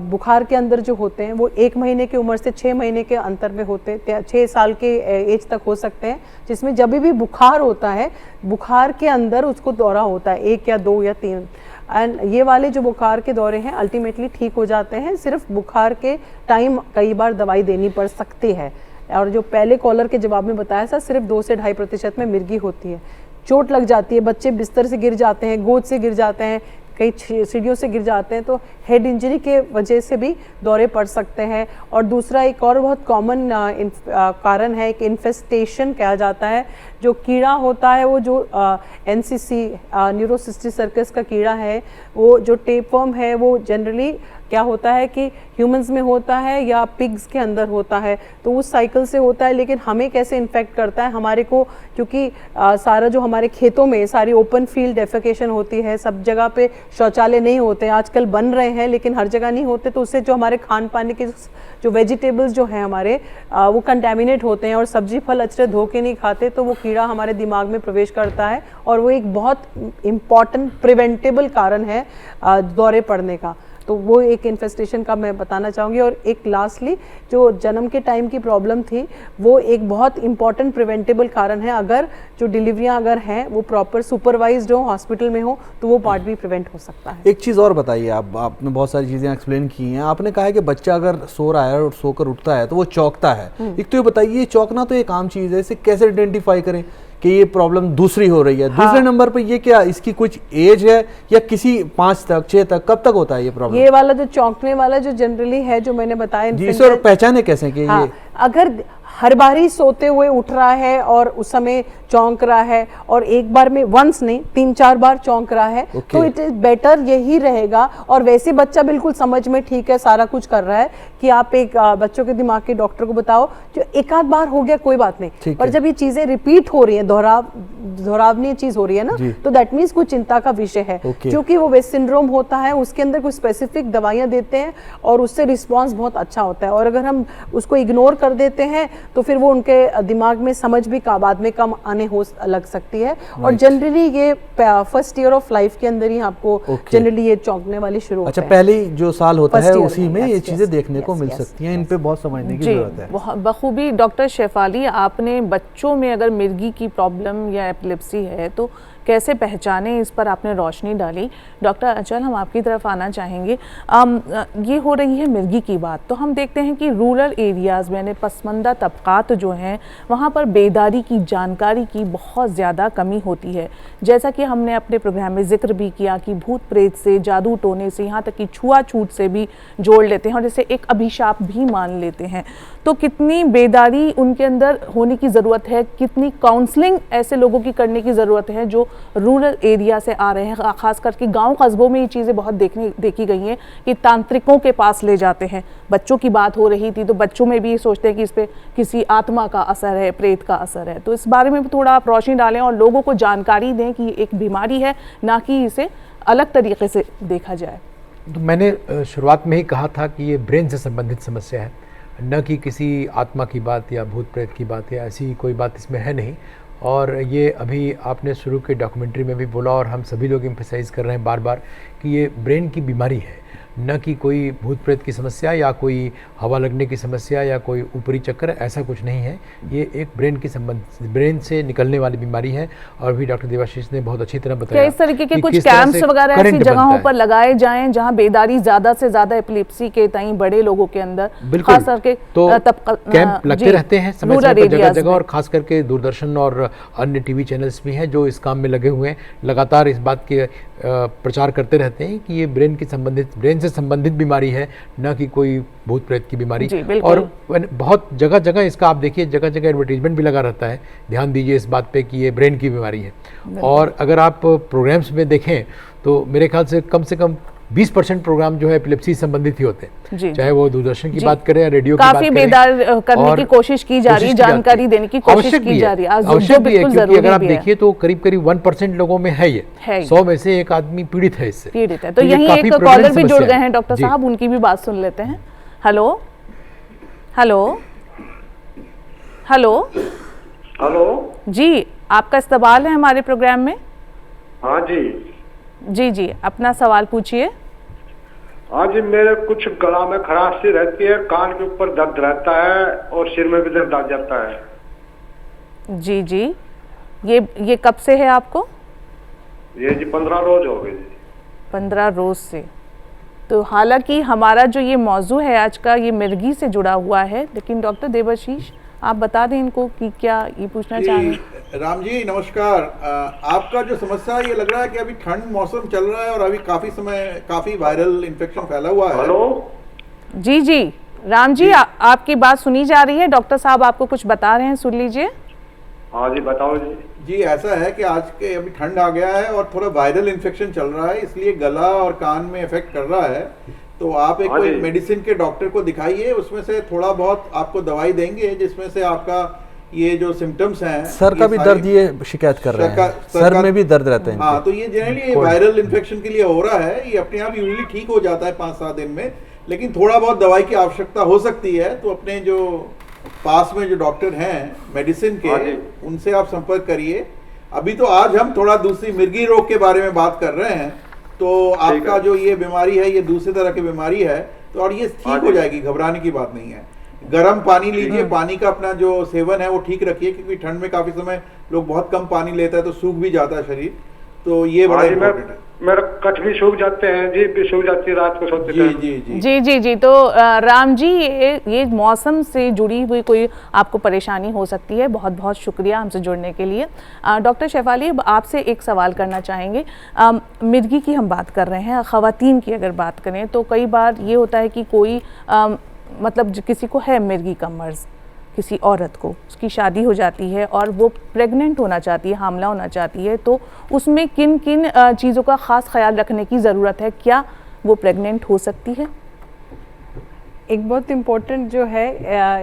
बुखार के अंदर जो होते हैं वो 1 महीने की उम्र से 6 महीने के अंतर में होते हैं, 6 साल के एज तक हो सकते हैं, जिसमें जब भी बुखार होता है बुखार के अंदर उसको दौरा होता है 1 या 2 या 3। एंड ये वाले जो बुखार के दौरे हैं अल्टीमेटली ठीक हो जाते हैं, सिर्फ बुखार के टाइम कई बार दवाई देनी पड़ सकती है। और जो पहले कॉलर के जवाब में बताया था, सिर्फ 2 से 2.5% में मिर्गी होती है। चोट लग जाती है, बच्चे बिस्तर से गिर जाते हैं, गोद से गिर जाते हैं, कई सीढ़ियों से गिर जाते हैं, तो हेड इंजरी के वजह से भी दौरे पड़ सकते हैं। और दूसरा एक और बहुत कॉमन कारण है, एक इन्फेस्टेशन कहा जाता है। जो कीड़ा होता है वो जो NCC न्यूरोसिस्टिक सर्कस का कीड़ा है, वो जो टेपवर्म है वो जनरली क्या होता है कि ह्यूमंस में होता है या पिग्स के अंदर होता है, तो उस साइकिल से होता है। लेकिन हमें कैसे इन्फेक्ट करता है, हमारे को क्योंकि सारा जो हमारे खेतों में सारी ओपन फील्ड डेफिकेशन होती है, सब जगह पे शौचालय नहीं होते, आजकल बन रहे हैं लेकिन हर जगह नहीं होते, तो उससे जो हमारे खान पान के जो वेजिटेबल्स जो हैं हमारे वो कंटेमिनेट होते हैं, और सब्जी फल अच्छे धो के नहीं खाते, तो वो कीड़ा हमारे दिमाग में प्रवेश करता है, और वो एक बहुत इम्पॉर्टेंट प्रिवेंटेबल कारण है दौरे पड़ने का। तो वो एक इन्फेस्टेशन का मैं बताना चाहूँगी। और एक लास्टली जो जन्म के टाइम की प्रॉब्लम थी, वो एक बहुत इंपॉर्टेंट प्रिवेंटेबल कारण है। अगर जो डिलीवरियाँ अगर हैं वो प्रॉपर सुपरवाइज्ड हो, हॉस्पिटल में हो, तो वो पार्ट भी प्रिवेंट हो सकता है। एक चीज़ और बताइए, आपने बहुत सारी चीज़ें एक्सप्लेन की हैं। आपने कहा है कि बच्चा अगर सो रहा है और सोकर उठता है तो वो चौंकता है। एक तो ये बताइए, ये चौंकना तो एक आम चीज़ है, इसे कैसे आइडेंटिफाई करें कि ये प्रॉब्लम दूसरी हो रही है? हाँ। दूसरे नंबर पर ये क्या इसकी कुछ एज है या किसी 5 तक 6 तक कब तक होता है ये प्रॉब्लम? ये वाला जो चौंकने वाला जो जनरली है, जो मैंने बताया जी सर, पहचाने कैसे कि हाँ, ये अगर हर बार ही सोते हुए उठ रहा है और उस समय चौंक रहा है, और एक बार में वंस नहीं 3-4 बार चौंक रहा है, तो इट इज बेटर यही रहेगा। और वैसे बच्चा बिल्कुल समझ में ठीक है, सारा कुछ कर रहा है, कि आप एक बच्चों के दिमाग के डॉक्टर को बताओ, जो एक आध बार हो गया कोई बात नहीं, पर जब ये चीजें रिपीट हो रही है, दोहरावनी चीज हो रही है ना, तो दैट मीन्स कुछ चिंता का विषय है। क्योंकि वो वेस्ट सिंड्रोम होता है, उसके अंदर कुछ स्पेसिफिक दवाइयां देते हैं और उससे रिस्पॉन्स बहुत अच्छा होता है। और अगर हम उसको इग्नोर कर देते हैं तो फिर वो उनके दिमाग में समझ भी बाद में कम आने हो लग सकती है। और जनरली ये फर्स्ट ईयर ऑफ लाइफ के अंदर ही आपको जनरली ये चौंकने वाली शुरू होता है। पहले जो साल होता है उसी में ये चीजें देखने को मिल सकती हैं। इन पे बहुत समझने की जरूरत है। बखूबी डॉक्टर शेफाली, आपने बच्चों में अगर मिर्गी की प्रॉब्लम या एपिलेप्सी है तो कैसे पहचाने, इस पर आपने रोशनी डाली। डॉक्टर अंचल, हम आपकी तरफ आना चाहेंगे। ये हो रही है मिर्गी की बात, तो हम देखते हैं कि रूरल एरियाज़ में पसमानदा तबकात जो हैं वहाँ पर बेदारी की, जानकारी की बहुत ज़्यादा कमी होती है। जैसा कि हमने अपने प्रोग्राम में जिक्र भी किया कि भूत प्रेत से, जादू टोने से, यहाँ तक कि छुआछूत से भी जोड़ लेते हैं और जैसे एक अभिशाप भी मान लेते हैं। तो कितनी बेदारी उनके अंदर होने की ज़रूरत है, कितनी काउंसलिंग ऐसे लोगों की करने की ज़रूरत है जो रूरल एरिया से आ रहे हैं। ख़ास करके गांव कस्बों में ये चीज़ें बहुत देखी गई हैं कि तांत्रिकों के पास ले जाते हैं। बच्चों की बात हो रही थी तो बच्चों में भी ये सोचते हैं कि इस पर किसी आत्मा का असर है, प्रेत का असर है। तो इस बारे में भी थोड़ा आप रोशनी डालें और लोगों को जानकारी दें कि ये एक बीमारी है, ना कि इसे अलग तरीके से देखा जाए। तो मैंने शुरुआत में ही कहा था कि ये ब्रेन से संबंधित समस्या है, न कि किसी आत्मा की बात या भूत प्रेत की बात या ऐसी कोई बात इसमें है नहीं। और ये अभी आपने शुरू के डॉक्यूमेंट्री में भी बोला और हम सभी लोग एम्फसाइज कर रहे हैं बार बार कि ये ब्रेन की बीमारी है, न कि कोई भूत प्रेत की समस्या या कोई हवा लगने की समस्या या कोई ऊपरी चक्कर, ऐसा कुछ नहीं है। ये एक ब्रेन से निकलने वाली बीमारी है। और भी डॉक्टर देवाशीष ने बहुत अच्छी तरह बताया इस तरीके के कुछ कैंप्स वगैरह ऐसी जगहों पर लगाए जाएं जहां बेदारी ज़्यादा से ज़्यादा एपिलेप्सी के तई बड़े लोगों के अंदर, बिल्कुल, खास करके तो कैंप लगते रहते हैं समय समय पर जगह जगह, और खास करके दूरदर्शन और अन्य टीवी चैनल्स भी हैं जो इस काम में लगे हुए हैं, लगातार इस बात के प्रचार करते रहते हैं कि ये ब्रेन से संबंधित बीमारी है, न कि कोई भूत प्रेत की बीमारी। और बहुत जगह जगह इसका आप देखिए, जगह जगह एडवर्टीजमेंट भी लगा रहता है। ध्यान दीजिए इस बात पे कि ये ब्रेन की बीमारी है। और अगर आप प्रोग्राम्स में देखें तो मेरे ख्याल से कम 20% प्रोग्राम जो है एपिलेप्सी संबंधित ही होते हैं, जी। चाहे वो दूरदर्शन की बात करें या रेडियो की बात काफी करें। बेदार करने की कोशिश की जा रही है, जानकारी देने की कोशिश की जा रही है, आवश्यक भी है, क्योंकि अगर आप देखिए तो करीब करीब 1% लोगों में है ये, 100 में से एक आदमी पीड़ित है इससे। पीड़ित है। तो यही एक कॉलर भी जुड़ गए हैं डॉक्टर साहब, उनकी भी बात सुन लेते हैं। हेलो हेलो हेलो हेलो जी, आपका इस्तकबाल है हमारे प्रोग्राम में। हाँ जी जी जी, अपना सवाल पूछिए। हाँ जी, मेरे कुछ गला में खराश सी रहती है, कान के ऊपर दर्द रहता है और सिर में भी दर्द आ जाता है। जी जी, ये कब से है आपको? ये जी 15 रोज हो गए जी। 15 रोज से। तो हालांकि हमारा जो ये मौजू है आज का, ये मिर्गी से जुड़ा हुआ है, लेकिन डॉक्टर देवाशीष आप बता दें इनको कि क्या ये पूछना चाह रहे हैं। राम जी नमस्कार। आपका जो समस्या है ये लग रहा है कि अभी ठंड मौसम चल रहा है और अभी काफी वायरल इन्फेक्शन फैला हुआ है। हेलो जी जी, राम जी, आपकी बात सुनी जा रही है, डॉक्टर साहब आपको कुछ बता रहे हैं, सुन लीजिए। हाँ जी बताओ जी। जी ऐसा है कि आज के अभी ठंड आ गया है और थोड़ा वायरल इन्फेक्शन चल रहा है, इसलिए गला और कान में इफेक्ट कर रहा है। तो आप एक कोई मेडिसिन के डॉक्टर को दिखाइए, उसमें से थोड़ा बहुत आपको दवाई देंगे जिसमें से आपका ये जो सिम्टम्स हैं, सर का भी दर्द ये शिकायत कर रहे हैं, सर में भी दर्द रहते हैं। हाँ, तो ये जनरली वायरल इन्फेक्शन के लिए हो रहा है, ये अपने आप यूजुअली ठीक हो जाता है 5-7 दिन में, लेकिन थोड़ा बहुत दवाई की आवश्यकता हो सकती है। तो अपने जो पास में जो डॉक्टर हैं मेडिसिन के, उनसे आप संपर्क करिए। अभी तो आज हम थोड़ा दूसरी मिर्गी रोग के बारे में बात कर रहे हैं। तो आपका जो ये बीमारी है ये दूसरी तरह की बीमारी है, तो और ये ठीक हो जाएगी, घबराने की बात नहीं है। गर्म पानी लीजिए, पानी का अपना जो सेवन है वो ठीक रखिए, क्योंकि ठंड में काफी समय लोग बहुत कम पानी लेता है तो सूख भी जाता है शरीर, तो ये बड़ा इम्पोर्टेंट है। मेरा कट भी सूख जाते हैं जी, भी सूख जाती है रात को सोते जी जी जी जी जी जी। तो राम जी, ये मौसम से जुड़ी हुई कोई आपको परेशानी हो सकती है। बहुत बहुत शुक्रिया हमसे जुड़ने के लिए। डॉक्टर शेफाली, अब आपसे एक सवाल करना चाहेंगे। मिर्गी की हम बात कर रहे हैं, ख़वातीन की अगर बात करें तो कई बार ये होता है कि कोई मतलब किसी को है मिर्गी का मर्ज़, किसी औरत को उसकी शादी हो जाती है और वो प्रेग्नेंट होना चाहती है, हामला होना चाहती है, तो उसमें किन किन चीज़ों का ख़ास ख्याल रखने की ज़रूरत है? क्या वो प्रेग्नेंट हो सकती है? एक बहुत इम्पोर्टेंट जो है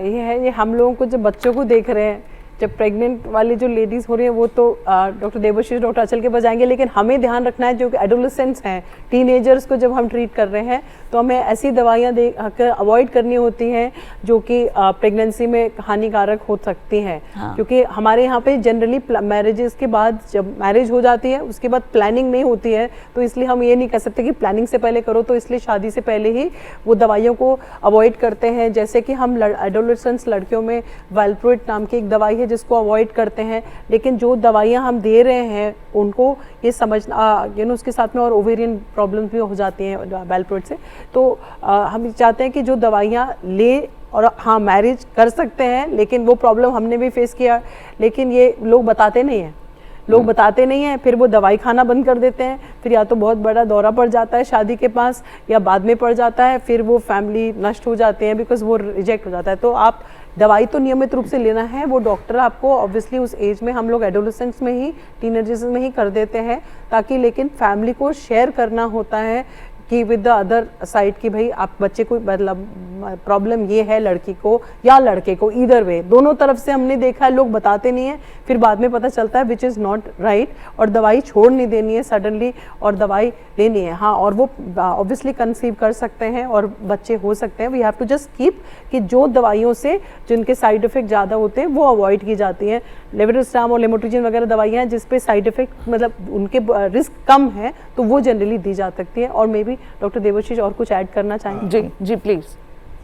ये है, ये हम लोगों को जब बच्चों को देख रहे हैं, जब प्रेग्नेंट वाली जो लेडीज़ हो रही हैं वो तो डॉक्टर देवाशीष, डॉक्टर अचल के पास जाएंगे, लेकिन हमें ध्यान रखना है जो कि एडोलेसेंट्स हैं, टीनेजर्स को जब हम ट्रीट कर रहे हैं तो हमें ऐसी दवाइयाँ दे कर अवॉइड करनी होती हैं जो कि प्रेगनेंसी में हानिकारक हो सकती हैं। हाँ। क्योंकि हमारे यहाँ पे जनरली मैरिजेस के बाद, जब मैरिज हो जाती है उसके बाद प्लानिंग नहीं होती है, तो इसलिए हम ये नहीं कह सकते कि प्लानिंग से पहले करो, तो इसलिए शादी से पहले ही वो दवाइयों को अवॉइड करते हैं। जैसे कि हम एडोलेसेंट्स लड़कियों में वैल्प्रोइड नाम की एक दवाई है जिसको अवॉइड करते हैं, लेकिन जो दवाइयाँ हम दे रहे हैं उनको ये समझना, उसके साथ में और ओवेरियन प्रॉब्लम्स भी हो जाती हैं वैल्प्रोइड से। तो हम चाहते हैं कि जो दवाइयाँ ले, और हाँ मैरिज कर सकते हैं, लेकिन वो प्रॉब्लम हमने भी फेस किया, लेकिन ये लोग बताते नहीं हैं, फिर वो दवाई खाना बंद कर देते हैं, फिर या तो बहुत बड़ा दौरा पड़ जाता है शादी के पास या बाद में पड़ जाता है, फिर वो फैमिली नष्ट हो जाते हैं बिकॉज वो रिजेक्ट हो जाता है। तो आप दवाई तो नियमित रूप से लेना है, वो डॉक्टर आपको ऑब्वियसली उस एज में, हम लोग एडोलेसेंट्स में ही, टीनेजर्स में ही कर देते हैं, ताकि लेकिन फैमिली को शेयर करना होता है कि विद द अदर साइड की भाई आप बच्चे को, मतलब प्रॉब्लम ये है लड़की को या लड़के को, ईदर वे, दोनों तरफ से हमने देखा है, लोग बताते नहीं है, फिर बाद में पता चलता है विच इज़ नॉट राइट, और दवाई छोड़ नहीं देनी है सडनली, और दवाई लेनी है। हाँ, और वो ऑब्वियसली कंसीव कर सकते हैं और बच्चे हो सकते हैं। We have to just keep कि जो दवाइयों से जिनके साइड इफेक्ट ज़्यादा होते हैं वो अवॉइड की जाती हैं। लेवेटिस्टाम और लेमोट्रिजिन वगैरह दवाइयाँ हैं जिसपे साइड इफेक्ट, मतलब उनके रिस्क कम है, तो वो जनरली दी जा सकती है। और मे बी डॉक्टर देवाशीष और कुछ ऐड करना चाहेंगे? जी जी प्लीज़।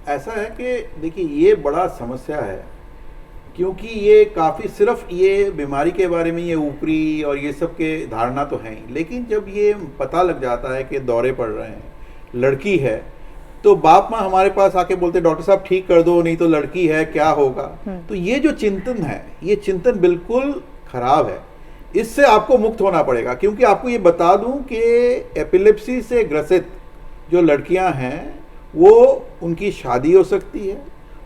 ऐसा है कि देखिए ये बड़ा समस्या है, क्योंकि ये काफ़ी, सिर्फ ये बीमारी के बारे में ये ऊपरी और ये सब के धारणा तो है ही, लेकिन जब ये पता लग जाता है कि दौरे पड़ रहे हैं, लड़की है, तो बाप माँ हमारे पास आके बोलते डॉक्टर साहब ठीक कर दो, नहीं तो लड़की है क्या होगा। तो ये जो चिंतन है, ये चिंतन बिल्कुल खराब है, इससे आपको मुक्त होना पड़ेगा। क्योंकि आपको ये बता दूं कि एपिलेप्सी से ग्रसित जो लड़कियां हैं वो, उनकी शादी हो सकती है,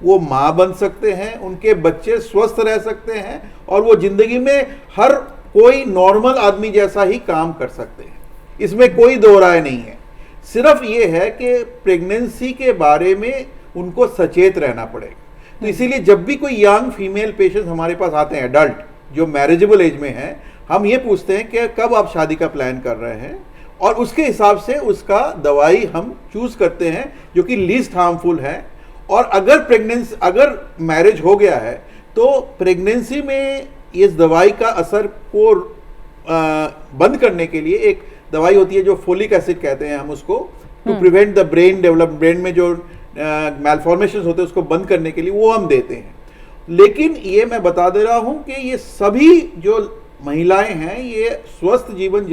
वो माँ बन सकते हैं, उनके बच्चे स्वस्थ रह सकते हैं, और वो जिंदगी में हर कोई नॉर्मल आदमी जैसा ही काम कर सकते हैं, इसमें कोई दो राय नहीं है। सिर्फ ये है कि प्रेगनेंसी के बारे में उनको सचेत रहना पड़ेगा। तो इसीलिए जब भी कोई यंग फीमेल पेशेंट हमारे पास आते हैं, एडल्ट जो मैरिजेबल एज में है, हम ये पूछते हैं कि कब आप शादी का प्लान कर रहे हैं, और उसके हिसाब से उसका दवाई हम चूज करते हैं जो कि लीस्ट हार्मफुल है। और अगर मैरिज हो गया है तो प्रेगनेंसी में इस दवाई का असर को बंद करने के लिए एक दवाई होती है जो फोलिक एसिड कहते हैं हम उसको, टू प्रिवेंट द ब्रेन में जो मैलफॉर्मेशंस होते हैं उसको बंद करने के लिए वो हम देते हैं। लेकिन ये मैं बता दे रहा हूं कि ये सभी जो महिलाएं हैं ये स्वस्थ जीवन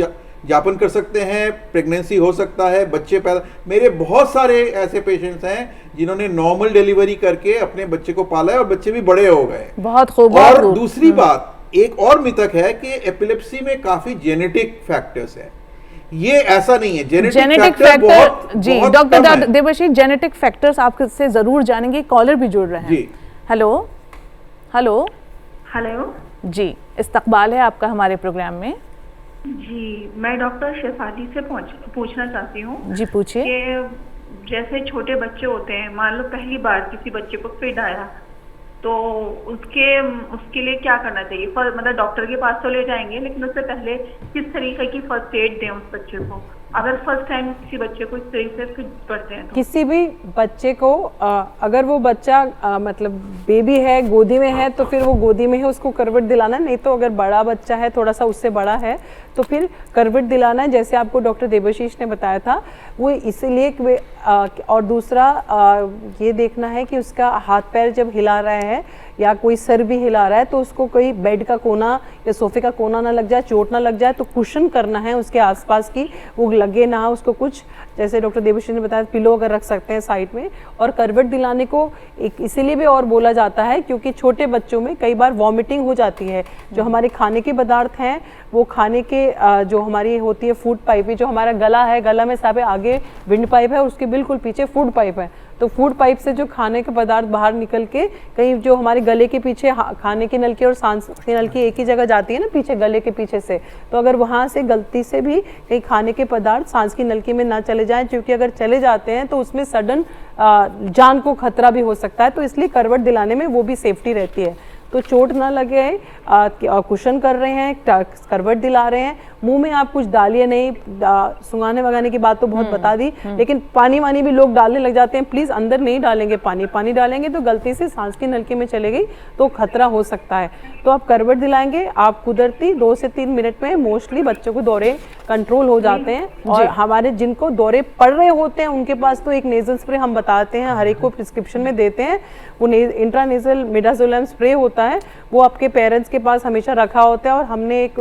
यापन कर सकते हैं, प्रेगनेंसी हो सकता है, बच्चे पैदा। मेरे बहुत सारे ऐसे पेशेंट्स हैं जिन्होंने नॉर्मल डिलीवरी करके अपने बच्चे को पाला है और बच्चे भी बड़े हो गए। बहुत खूब। और दूसरी बात, एक और मिथक है कि एपिलेप्सी में काफी जेनेटिक फैक्टर्स है। ये ऐसा नहीं है। Genetic factor G doctor Debashish, genetic factors आपसे जरूर जानेंगे। कॉलर भी जुड़ रहे हैं जी। हेलो हेलो हेलो जी, इस्तकबाल है आपका हमारे प्रोग्राम में। जी, मैं डॉक्टर शेफाली से पूछना चाहती हूँ जी, पूछिए। कि जैसे छोटे बच्चे होते हैं, मान लो पहली बार किसी बच्चे को फिट आया, तो उसके लिए क्या करना चाहिए? मतलब डॉक्टर के पास तो ले जाएंगे, लेकिन उससे पहले किस तरीके की फर्स्ट एड दें उस बच्चे को, अगर फर्स्ट टाइम किसी बच्चे को इस तरीके से फिट पड़ते हैं तो? किसी भी बच्चे को अगर वो बच्चा मतलब बेबी है, गोदी में है, तो फिर वो गोदी में है उसको करवट दिलाना। नहीं तो अगर बड़ा बच्चा है, थोड़ा सा उससे बड़ा है, तो फिर करवट दिलाना है, जैसे आपको डॉक्टर देवाशीष ने बताया था। वो इसलिए और दूसरा ये देखना है कि उसका हाथ पैर जब हिला रहा है या कोई सर भी हिला रहा है तो उसको कोई बेड का कोना या सोफे का कोना ना लग जाए, चोट ना लग जाए। तो कुशन करना है उसके आसपास की, वो लगे ना उसको कुछ, जैसे डॉक्टर देवाशीष ने बताया पिलो अगर रख सकते हैं साइड में। और करवट दिलाने को इसीलिए भी और बोला जाता है क्योंकि छोटे बच्चों में कई बार वॉमिटिंग हो जाती है। जो हमारे खाने के पदार्थ हैं वो खाने के जो हमारी होती है फूड पाइप, जो हमारा गला है, गला में सारे आगे विंड पाइप है, उसके बिल्कुल पीछे फूड पाइप है। तो फूड पाइप से जो खाने के पदार्थ बाहर निकल के कहीं जो हमारे गले के पीछे खाने की नलकी और सांस की नलकी एक ही जगह जाती है ना, पीछे गले के पीछे से, तो अगर वहाँ से गलती से भी कहीं खाने के पदार्थ सांस की नलकी में ना चले जाएं, क्योंकि अगर चले जाते हैं तो उसमें सडन जान को खतरा भी हो सकता है। तो इसलिए करवट दिलाने में वो भी सेफ्टी रहती है। तो चोट ना लगे, कुशन कर रहे हैं, करवट दिला रहे हैं, मुंह में आप कुछ डालिए नहीं। सुंघाने वगाने की बात तो बहुत बता दी, लेकिन पानी वानी भी लोग डालने लग जाते हैं। प्लीज अंदर नहीं डालेंगे पानी डालेंगे तो गलती से सांस की नलकी में चले गई तो खतरा हो सकता है। तो आप करवट दिलाएंगे, आप कुदरती 2 से 3 मिनट में मोस्टली बच्चों को दौरे कंट्रोल हो जाते हैं। और हमारे जिनको दौरे पड़ रहे होते हैं उनके पास तो एक नेजल स्प्रे हम बताते हैं, हर एक को प्रिस्क्रिप्शन में देते हैं। वो इंट्रानेजल मिडाजोलम स्प्रे होता है, वो आपके पेरेंट्स के पास हमेशा रखा होता है। और हमने एक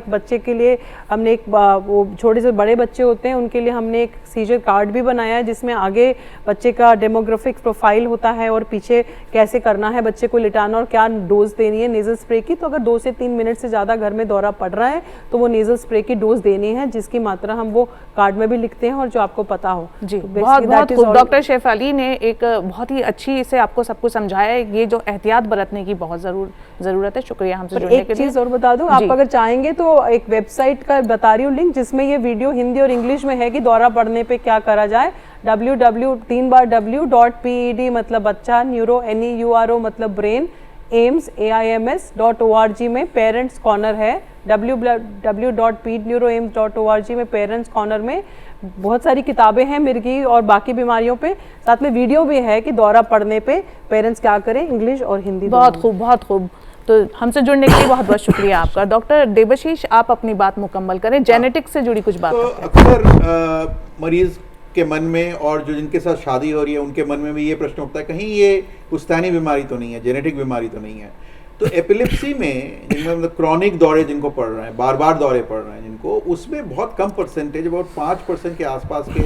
बच्चे के लिए हमने वो छोटे से बड़े बच्चे होते हैं उनके लिए हमने एक सीजर कार्ड भी बनाया है, जिसमें आगे बच्चे का डेमोग्राफिक प्रोफाइल होता है और पीछे कैसे करना है बच्चे को लिटाना और क्या डोज देनी है नेजल स्प्रे की। तो अगर 2 से 3 मिनट से ज़्यादा घर में दौरा पड़ रहा है तो वो नेजल स्प्रे की डोज देनी है, जिसकी मात्रा हम वो कार्ड में भी लिखते हैं और जो आपको पता हो। जी, बहुत खूब। डॉक्टर शेफाली ने एक बहुत ही अच्छी से आपको सब कुछ समझाया है, ये जो एहतियात बरतने की बहुत ज़रूरत है। शुक्रिया हमसे जुड़ने के लिए। एक चीज़ और बता दूं, आप अगर चाहेंगे तो एक वेबसाइट का बता रही हूँ लिंक, जिसमें ये वीडियो हिंदी और इंग्लिश में है कि दौरा पड़ने पे क्या करा जाए। www.ped मतलब बच्चा, न्यूरो NEURO मतलब ब्रेन, AIMS.org में पेरेंट्स कॉर्नर है। www.pedneuroaims.org में पेरेंट्स कॉर्नर में बहुत सारी किताबें हैं मिर्गी और बाकी बीमारियों पे, साथ में वीडियो भी है कि दौरा पड़ने पे पेरेंट्स क्या करें, इंग्लिश और हिंदी। बहुत खूब, बहुत खूब। तो हमसे जुड़ने के लिए बहुत बहुत शुक्रिया आपका। डॉक्टर देवाशीष, आप अपनी बात मुकम्मल करें, जेनेटिक्स से जुड़ी कुछ बात। तो अक्सर मरीज के मन में और जो जिनके साथ शादी हो रही है उनके मन में भी ये प्रश्न उठता है कहीं ये पुश्तैनी बीमारी तो नहीं है, जेनेटिक बीमारी तो नहीं है। तो एपिलेप्सी में जिनमें मतलब क्रॉनिक दौरे जिनको पड़ रहे हैं, बार बार दौरे पड़ रहे हैं जिनको, उसमें बहुत कम परसेंटेज, अबाउट 5% के आसपास के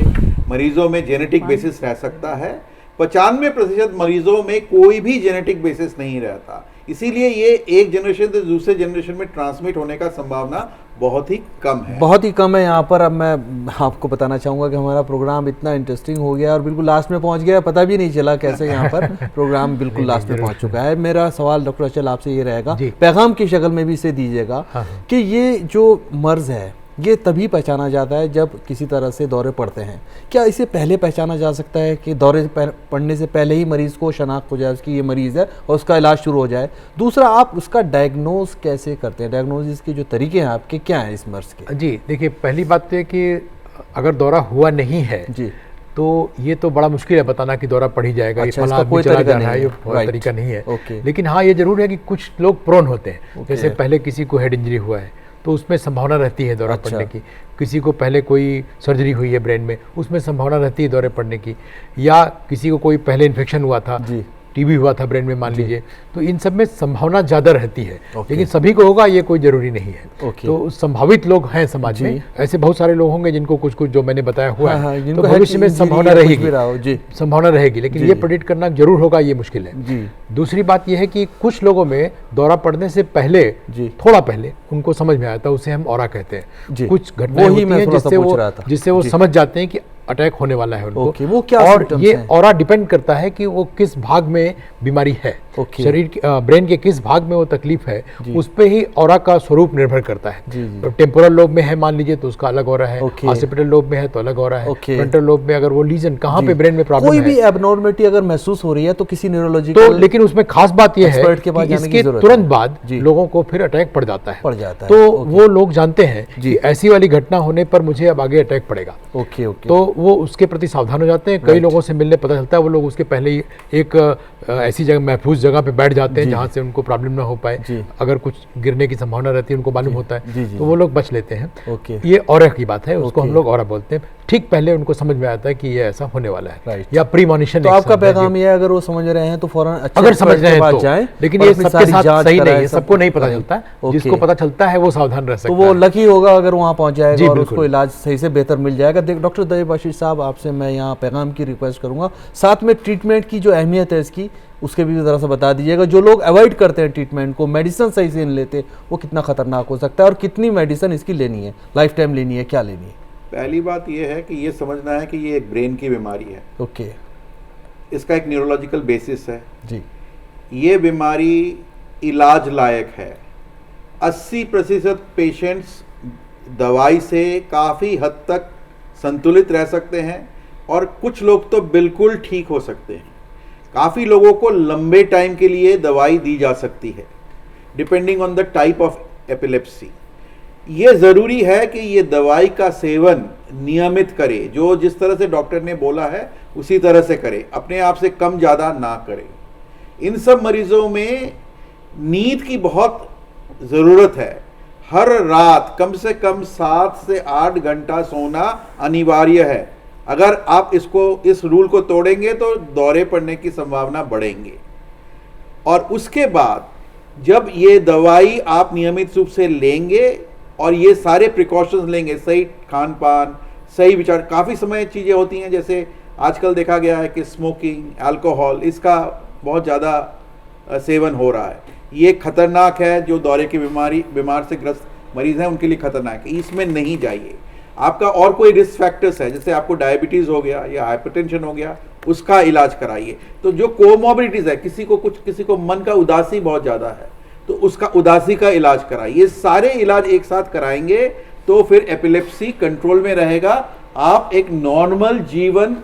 मरीजों में जेनेटिक बेसिस रह सकता है। 95% मरीजों में कोई भी जेनेटिक बेसिस नहीं रहता। इसीलिए ये एक जनरेशन से दूसरे जनरेशन में ट्रांसमिट होने का संभावना बहुत ही कम है, बहुत ही कम है। यहाँ पर अब मैं आपको बताना चाहूँगा कि हमारा प्रोग्राम इतना इंटरेस्टिंग हो गया और बिल्कुल लास्ट में पहुँच गया, पता भी नहीं चला कैसे यहाँ पर प्रोग्राम बिल्कुल लास्ट में पहुँच चुका है। मेरा सवाल डॉक्टर अचल आपसे ये रहेगा, पैगाम की शक्ल में भी इसे दीजिएगा कि ये जो मर्ज है ये तभी पहचाना जाता है जब किसी तरह से दौरे पड़ते हैं। क्या इसे पहले पहचाना जा सकता है कि दौरे पड़ने से पहले ही मरीज़ को शनाख्त हो जाए उसकी ये मरीज़ है और उसका इलाज शुरू हो जाए? दूसरा, आप उसका डायग्नोज कैसे करते हैं? डायग्नोसिस के जो तरीके हैं आपके क्या हैं इस मर्ज़ के? जी देखिए, पहली बात तो है कि अगर दौरा हुआ नहीं है जी तो ये तो बड़ा मुश्किल है बताना कि दौरा पड़ ही जाएगा। अच्छा, ये फला इसका आदमी कोई चला तरीका जा रहा है, नहीं ये है। तरीका नहीं है। ओके। लेकिन हाँ, ये जरूर है कि कुछ लोग प्रोन होते हैं। ओके। जैसे पहले किसी को हेड इंजरी हुआ है तो उसमें संभावना रहती है दौरा अच्छा। पड़ने की। किसी को पहले कोई सर्जरी हुई है ब्रेन में, उसमें संभावना रहती है दौरे पड़ने की। या किसी को कोई पहले इन्फेक्शन हुआ था, जी। टीबी हुआ था ब्रेन में मान लीजिए, तो इन सब में संभावना ज़्यादा रहती है। ओके। लेकिन सभी को होगा ये कोई ज़रूरी नहीं है। ओके। तो संभावित लोग हैं समाज में, ऐसे बहुत सारे लोग होंगे जिनको कुछ कुछ जो मैंने बताया हुआ हाँ, है, जिनको तो head भविष्य में injury संभावना या कुछ रहेगी। भी रहा हो, जी। संभावना रहेगी, लेकिन जी, ये जी। प्रेडिक्ट करना जरूर होगा, ये मुश्किल है। जी। दूसरी बात यह है कि कुछ लोगों में दौरा पड़ने से पहले, जी। थोड़ा पहले उनको समझ में आता है, उसे हम ऑरा कहते जी। हैं। कुछ घटनाएं वही होती मैं हैं थोड़ा सा पूछ रहा था। जिससे वो जी। समझ जाते हैं कि अटैक होने वाला है उनको। ओके, वो क्या और symptoms ये हैं? ऑरा डिपेंड करता है कि वो किस भाग में बीमारी है, ओके। शरीर ब्रेन के किस भाग में वो तकलीफ है, जी। उस पे ही ऑरा का स्वरूप निर्भर करता है। जी, जी। तो टेम्पोरल लोब में है मान लीजिए तो उसका अलग ऑरा है, ओके। ऑसिपिटल लोब में है तो अलग ऑरा है, ओके। फ्रंटल लोब में अगर वो लीजन कहाँ पे ब्रेन में प्रॉब्लम कोई है भी एबनॉर्मलिटी अगर महसूस हो रही है तो किसी तो, न्यूरोलॉजिकल लेकिन उसमें खास बात यह है एक्सपर्ट के पास कि जाने की इसके जरूरत तुरंत है। बाद जी। लोगों को फिर अटैक पड़ जाता है। पड़ जाता है। तो ओके। वो लोग जानते हैं जी। कि ऐसी वाली घटना होने पर मुझे अब आगे अटैक पड़ेगा। Okay okay. तो वो उसके प्रति सावधान हो जाते हैं। कई लोगों से मिलने पता चलता है वो लोग उसके पहले ही एक ऐसी जगह, महफूज जगह पे बैठ जाते हैं जहाँ से उनको प्रॉब्लम ना हो पाए। जी। अगर कुछ गिरने की संभावना रहती है उनको मालूम होता जी, है, जी, तो वो लोग बच लेते हैं। ओके। ये ऑरा की बात है, उसको ओके। हम लोग ऑरा बोलते हैं। ठीक पहले उनको समझ में आता है कि ये ऐसा होने वाला है, राइट। या प्रीमॉनिशन। तो आपका पैगाम ये है, अगर वो समझ रहे हैं तो फौरन अच्छे अगर समझ expert रहे के हैं पास तो जाएं, लेकिन और ये अपनी सबके सारी साथ जांच सही नहीं कराएं, है, सब सबको नहीं पता कराएं। चलता है। ओके। जिसको पता चलता है वो सावधान रह सकता तो है। वो लकी होगा अगर वहाँ पहुँच जी, जाएगा और बिल्कुल। उसको इलाज सही से बेहतर मिल जाएगा। डॉक्टर दयाबाशी साहब, आपसे मैं यहाँ पैगाम की रिक्वेस्ट करूँगा, साथ में ट्रीटमेंट की जो अहमियत है इसकी उसके भी ज़रा सा बता दीजिएगा। जो लोग अवॉइड करते हैं ट्रीटमेंट को, मेडिसिन सही से नहीं लेते, वो कितना खतरनाक हो सकता है और कितनी मेडिसिन इसकी लेनी है, लाइफ टाइम लेनी है, क्या लेनी है? पहली बात यह है कि ये समझना है कि ये एक ब्रेन की बीमारी है। ओके। इसका एक न्यूरोलॉजिकल बेसिस है। जी। ये बीमारी इलाज लायक है। 80% पेशेंट्स दवाई से काफ़ी हद तक संतुलित रह सकते हैं और कुछ लोग तो बिल्कुल ठीक हो सकते हैं। काफ़ी लोगों को लंबे टाइम के लिए दवाई दी जा सकती है, depending on the type of epilepsy. ये ज़रूरी है कि ये दवाई का सेवन नियमित करे, जो जिस तरह से डॉक्टर ने बोला है उसी तरह से करे, अपने आप से कम ज़्यादा ना करे। इन सब मरीजों में नींद की बहुत ज़रूरत है। हर रात कम से कम 7 से 8 घंटा सोना अनिवार्य है। अगर आप इस रूल को तोड़ेंगे तो दौरे पड़ने की संभावना बढ़ेंगे। और उसके बाद जब ये दवाई आप नियमित रूप से लेंगे और ये सारे प्रिकॉशंस लेंगे, सही खान पान, सही विचार, काफ़ी समय चीज़ें होती हैं जैसे आजकल देखा गया है कि स्मोकिंग, अल्कोहल, इसका बहुत ज़्यादा सेवन हो रहा है। ये खतरनाक है। जो दौरे की बीमार से ग्रस्त मरीज़ हैं उनके लिए खतरनाक है, इसमें नहीं जाइए। आपका और कोई रिस्क फैक्टर्स है, जैसे आपको डायबिटीज़ हो गया या हाइपरटेंशन हो गया, उसका इलाज कराइए। तो जो कोमॉर्बिडिटीज़ है, किसी को मन का उदासी बहुत ज़्यादा है तो उसका उदासी का इलाज कराइए। ये सारे इलाज एक साथ कराएंगे तो फिर एपिलेप्सी कंट्रोल में रहेगा। आप एक नॉर्मल जीवन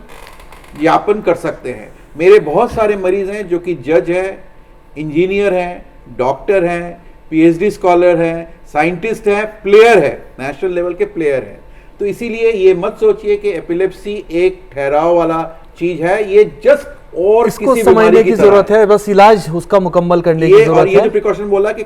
यापन कर सकते हैं। मेरे बहुत सारे मरीज हैं जो कि जज हैं, इंजीनियर हैं, डॉक्टर हैं, पीएचडी स्कॉलर हैं, साइंटिस्ट हैं, प्लेयर हैं, नेशनल लेवल के प्लेयर हैं। तो इसीलिए ये मत सोचिए कि एपिलेप्सी एक ठहराव वाला चीज है। ये जस्ट और इसको किसी समझने की जरूरत है, बस इलाज उसका मुकम्मल करने की जरूरत और ये है। जो प्रिकॉशन बोला कि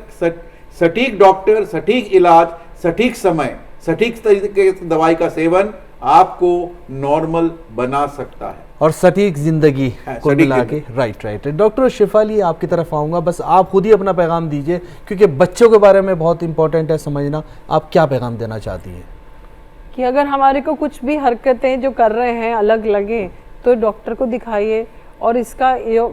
सटीक डॉक्टर, सटीक इलाज, सटीक समय, सटीक तरीके से दवाई का सेवन आपको नॉर्मल बना सकता है और सटीक जिंदगी को सटीक मिला के। राइट। डॉक्टर शिफाली, आपकी तरफ आऊँगा, बस आप खुद ही अपना पैगाम दीजिए क्योंकि बच्चों के बारे में बहुत इंपॉर्टेंट है समझना। आप क्या पैगाम देना चाहती हैं? कि अगर हमारे को कुछ भी हरकतें जो कर रहे हैं अलग लगे तो डॉक्टर को दिखाइए और इसका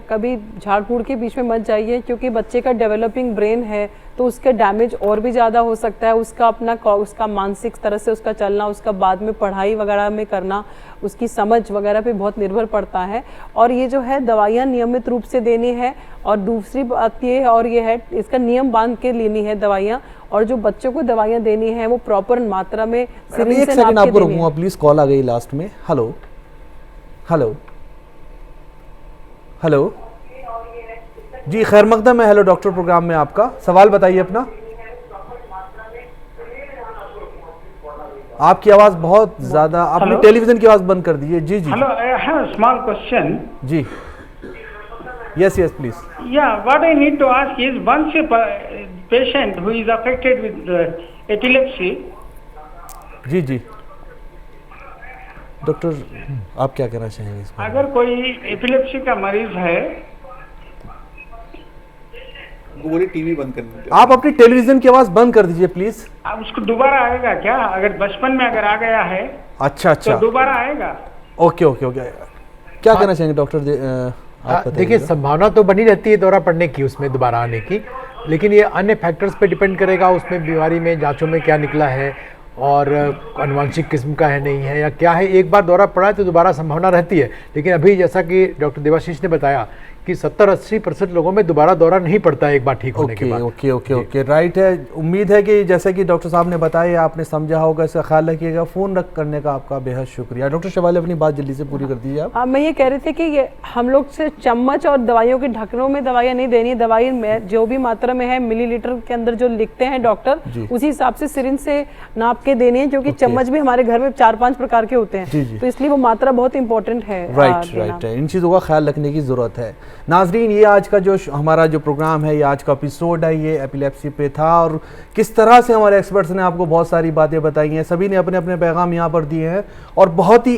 कभी झाड़ फूड़ के बीच में मत जाइए, क्योंकि बच्चे का डेवलपिंग ब्रेन है तो उसके डैमेज और भी ज़्यादा हो सकता है। उसका मानसिक तरह से उसका चलना, उसका बाद में पढ़ाई वगैरह में करना, उसकी समझ वगैरह पे बहुत निर्भर पड़ता है। और ये जो है दवाइयाँ नियमित रूप से देनी है, और दूसरी बात ये और ये है इसका नियम बांध के लेनी है दवाइयाँ, और जो बच्चों को दवाइयाँ देनी है वो प्रॉपर मात्रा में सिरिंज से नाप के देनी है। प्लीज कॉल आ गई लास्ट में। हेलो हेलो हेलो जी, खैर मकदम है हेलो डॉक्टर प्रोग्राम में आपका सवाल बताइए अपना। आपकी आवाज बहुत ज्यादा, आपने टेलीविजन की आवाज बंद कर दीजिए। जी जी। Hello, I have a small question. जी, यस यस प्लीज। या what I need to ask is once a patient who is affected with epilepsy. जी जी डॉक्टर, आप क्या कहना चाहेंगे इसमें? अगर कोई एपिलेप्सी का मरीज है, बोले टीवी बंद करने। आप अपनी टेलीविजन की आवाज बंद कर दीजिए प्लीज। अब उसको दोबारा आएगा क्या? अगर बचपन में अगर आ गया है अच्छा तो दोबारा आएगा? ओके ओके ओके, क्या कहना चाहेंगे डॉक्टर? देखिए, संभावना तो बनी रहती है दौरा पड़ने की, उसमें दोबारा आने की, लेकिन ये अन्य फैक्टर्स पे डिपेंड करेगा, उसमें बीमारी में जांचों में क्या निकला है और अनुवांशिक किस्म का है नहीं है या क्या है। एक बार दौरा पड़ा है तो दोबारा संभावना रहती है, लेकिन अभी जैसा कि डॉक्टर देवाशीष ने बताया कि 70-80% लोगों में दोबारा दौरा नहीं पड़ता है एक बार ठीक होने के बाद। ओके ओके ओके, राइट है। उम्मीद है कि जैसे कि डॉक्टर साहब ने बताया, आपने समझा होगा, इसका ख्याल रखिएगा। फ़ोन रख करने का आपका बेहद शुक्रिया। डॉक्टर शिवाली, अपनी बात जल्दी से पूरी कर दीजिए आप। मैं ये कह रही थी कि ये हम लोग से चम्मच और दवाइयों के ढक्कनों में दवाइयाँ नहीं देनी। दवाई में जो भी मात्रा में है मिलीलीटर के अंदर जो लिखते हैं डॉक्टर, उसी हिसाब से सिरिंज से नाप के देनी है, क्योंकि चम्मच भी हमारे घर में 4-5 प्रकार के होते हैं, तो इसलिए वो मात्रा बहुत इंपॉर्टेंट है। राइट है, इन चीज़ों का ख्याल रखने की ज़रूरत है। नाजरीन, ये आज का जो हमारा जो प्रोग्राम है, ये आज का एपिसोड है, ये एपिलेप्सी पे था, और किस तरह से हमारे एक्सपर्ट्स ने आपको बहुत सारी बातें बताई हैं। सभी ने अपने अपने पैगाम यहाँ पर दिए हैं और बहुत ही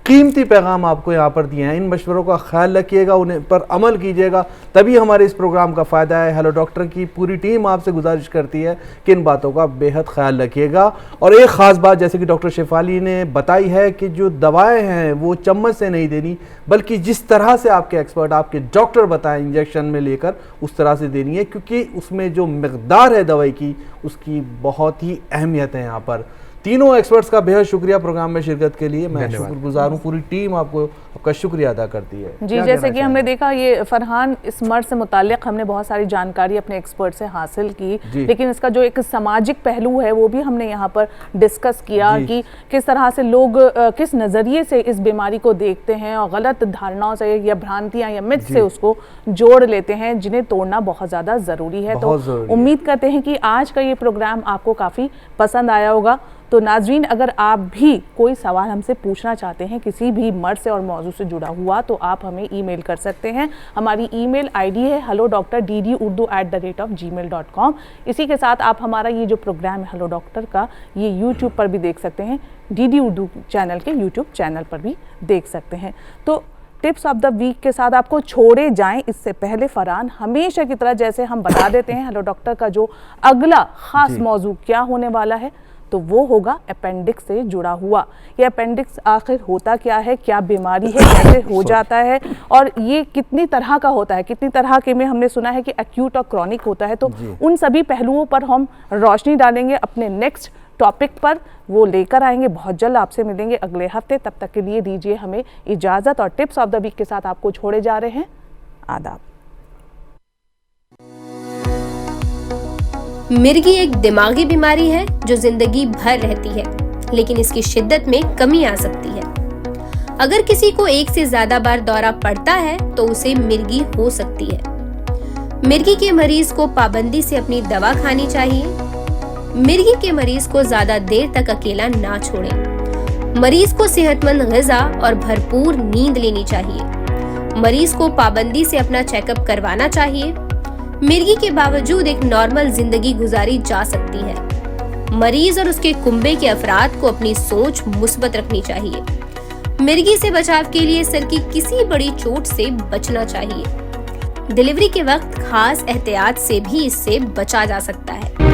कीमती पैगाम आपको यहाँ पर दिए हैं। इन मशवरों का ख्याल रखिएगा, उन्हें पर अमल कीजिएगा, तभी हमारे इस प्रोग्राम का फ़ायदा है। हेलो डॉक्टर की पूरी टीम आपसे गुजारिश करती है कि इन बातों का बेहद ख्याल रखिएगा। और एक ख़ास बात, जैसे कि डॉक्टर शेफाली ने बताई है कि जो दवाएं हैं वो चम्मच से नहीं देनी, बल्कि जिस तरह से आपके एक्सपर्ट, आपके डॉक्टर बताएं इंजेक्शन में लेकर, उस तरह से देनी है, क्योंकि उसमें जो मकदार है दवाई की, उसकी बहुत ही अहमियत है। यहाँ पर तीनों एक्सपर्ट्स का बेहद शुक्रिया प्रोग्राम में शिरकत के लिए। मैं शुक्रगुजार हूँ, पूरी टीम आपका शुक्रिया अदा करती है। जी, जैसे कि हमने देखा, ये फरहान, इस मर्ज से मुताल्लिक हमने बहुत सारी जानकारी अपने एक्सपर्ट से हासिल की, लेकिन इसका जो एक सामाजिक पहलू है वो भी हमने यहाँ पर डिस्कस किया कि किस तरह से लोग किस नज़रिए से इस बीमारी को देखते हैं और गलत धारणाओं से या भ्रांतियाँ या मिथ से उसको जोड़ लेते हैं, जिन्हें तोड़ना बहुत ज़्यादा ज़रूरी है। तो उम्मीद करते हैं कि आज का ये प्रोग्राम आपको काफ़ी पसंद आया होगा। तो नाजरीन, अगर आप भी कोई सवाल हमसे पूछना चाहते हैं किसी भी मर्ज से और मौजू से जुड़ा हुआ, तो आप हमें ईमेल कर सकते हैं। हमारी ईमेल आईडी है hello.drurdu@gmail.com। इसी के साथ आप हमारा ये जो प्रोग्राम है हेलो डॉक्टर का, ये यूट्यूब पर भी देख सकते हैं, DD उर्दू चैनल के यूट्यूब चैनल पर भी देख सकते हैं। तो टिप्स ऑफ द वीक के साथ आपको छोड़े जाएं, इससे पहले फरहान हमेशा की तरह जैसे हम बता देते हैं हेलो डॉक्टर का जो अगला खास मौजू क्या होने वाला है, तो वो होगा अपेंडिक्स से जुड़ा हुआ। ये अपेंडिक्स आखिर होता क्या है, क्या बीमारी है, कैसे हो जाता है, और ये कितनी तरह का होता है, कितनी तरह के में हमने सुना है कि एक्यूट और क्रॉनिक होता है। तो उन सभी पहलुओं पर हम रोशनी डालेंगे अपने नेक्स्ट टॉपिक पर, वो लेकर आएंगे। बहुत जल्द आपसे मिलेंगे अगले हफ्ते। तब तक के लिए दीजिए हमें इजाज़त, और टिप्स ऑफ द वीक के साथ आपको छोड़े जा रहे हैं। आदाब। मिर्गी एक दिमागी बीमारी है जो जिंदगी भर रहती है, लेकिन इसकी शिद्दत में कमी आ सकती है। अगर किसी को एक से ज्यादा बार दौरा पड़ता है तो उसे मिर्गी हो सकती है। मिर्गी के मरीज को पाबंदी से अपनी दवा खानी चाहिए। मिर्गी के मरीज को ज्यादा देर तक अकेला ना छोड़ें। मरीज को सेहतमंद ग़िज़ा और भरपूर नींद लेनी चाहिए। मरीज को पाबंदी से अपना चेकअप करवाना चाहिए। मिर्गी के बावजूद एक नॉर्मल जिंदगी गुजारी जा सकती है। मरीज और उसके कुंबे के अफराद को अपनी सोच मुस्बत रखनी चाहिए। मिर्गी से बचाव के लिए सर की किसी बड़ी चोट से बचना चाहिए। डिलीवरी के वक्त खास एहतियात से भी इससे बचा जा सकता है।